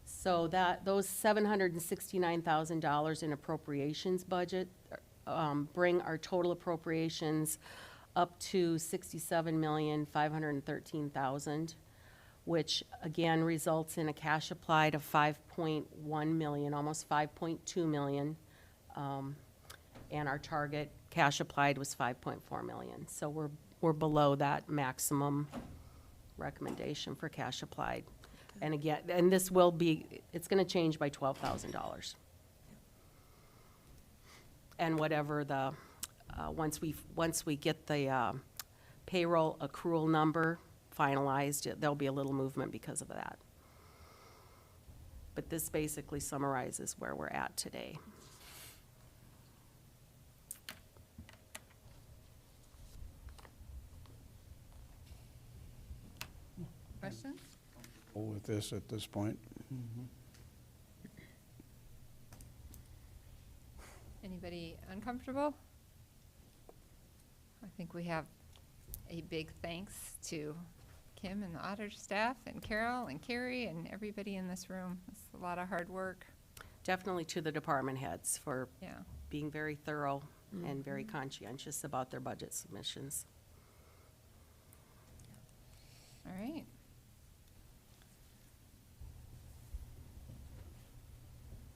So those $769,000 in appropriations budget bring our total appropriations up to $67,513,000, which again results in a cash applied of $5.1 million, almost $5.2 million. And our target cash applied was $5.4 million. So we're below that maximum recommendation for cash applied. And again, and this will be, it's gonna change by $12,000. And whatever the, once we get the payroll accrual number finalized, there'll be a little movement because of that. But this basically summarizes where we're at today. Questions? With this at this point. Anybody uncomfortable? I think we have a big thanks to Kim and the auditor staff and Carol and Carrie and everybody in this room. It's a lot of hard work. Definitely to the department heads for Yeah. being very thorough and very conscientious about their budget submissions. All right.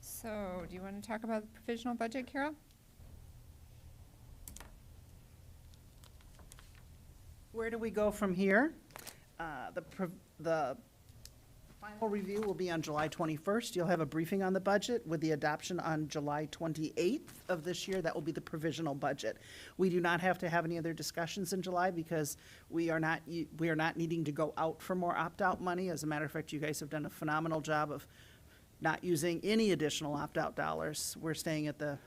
So, do you want to talk about the provisional budget, Carol? Where do we go from here? The final review will be on July 21st. You'll have a briefing on the budget with the adoption on July 28th of this year. That will be the provisional budget. We do not have to have any other discussions in July because we are not needing to go out for more opt-out money. As a matter of fact, you guys have done a phenomenal job of not using any additional opt-out dollars. We're staying at the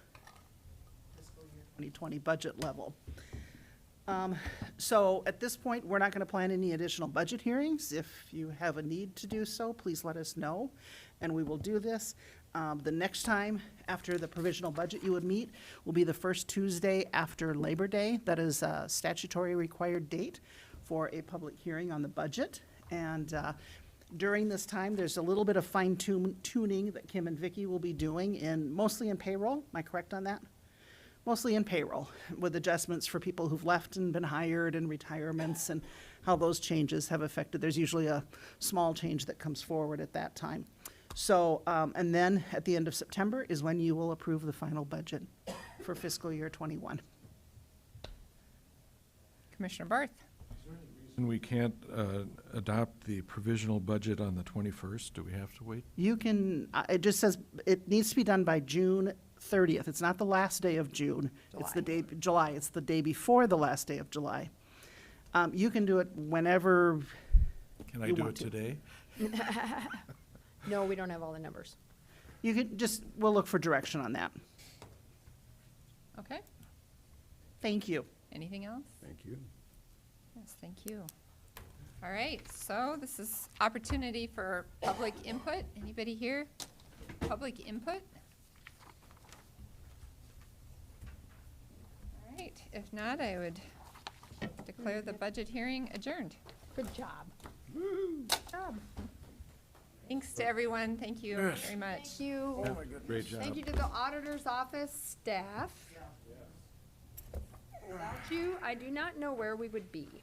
fiscal year 2020 budget level. So at this point, we're not going to plan any additional budget hearings. If you have a need to do so, please let us know, and we will do this. The next time after the provisional budget you would meet will be the first Tuesday after Labor Day. That is a statutory required date for a public hearing on the budget. And during this time, there's a little bit of fine-tuning that Kim and Vicki will be doing, mostly in payroll. Am I correct on that? Mostly in payroll, with adjustments for people who've left and been hired and retirements and how those changes have affected. There's usually a small change that comes forward at that time. So, and then at the end of September is when you will approve the final budget for fiscal year *21. Commissioner Barth? And we can't adopt the provisional budget on the 21st? Do we have to wait? You can, it just says it needs to be done by June 30th. It's not the last day of June. It's the day, July. It's the day before the last day of July. You can do it whenever Can I you do want it to. today? No, we don't have all the numbers. You could just, we'll look for direction on that. Okay. Thank you. Anything else? Thank you. Yes, thank you. All right, so this is opportunity for public input. Anybody here? Public input? All right, if not, I would declare the budget hearing adjourned. Good job. Thanks to everyone. Thank you very much. Thank you. Great job. Thank you to the auditor's office staff. Without you, I do not know where we would be.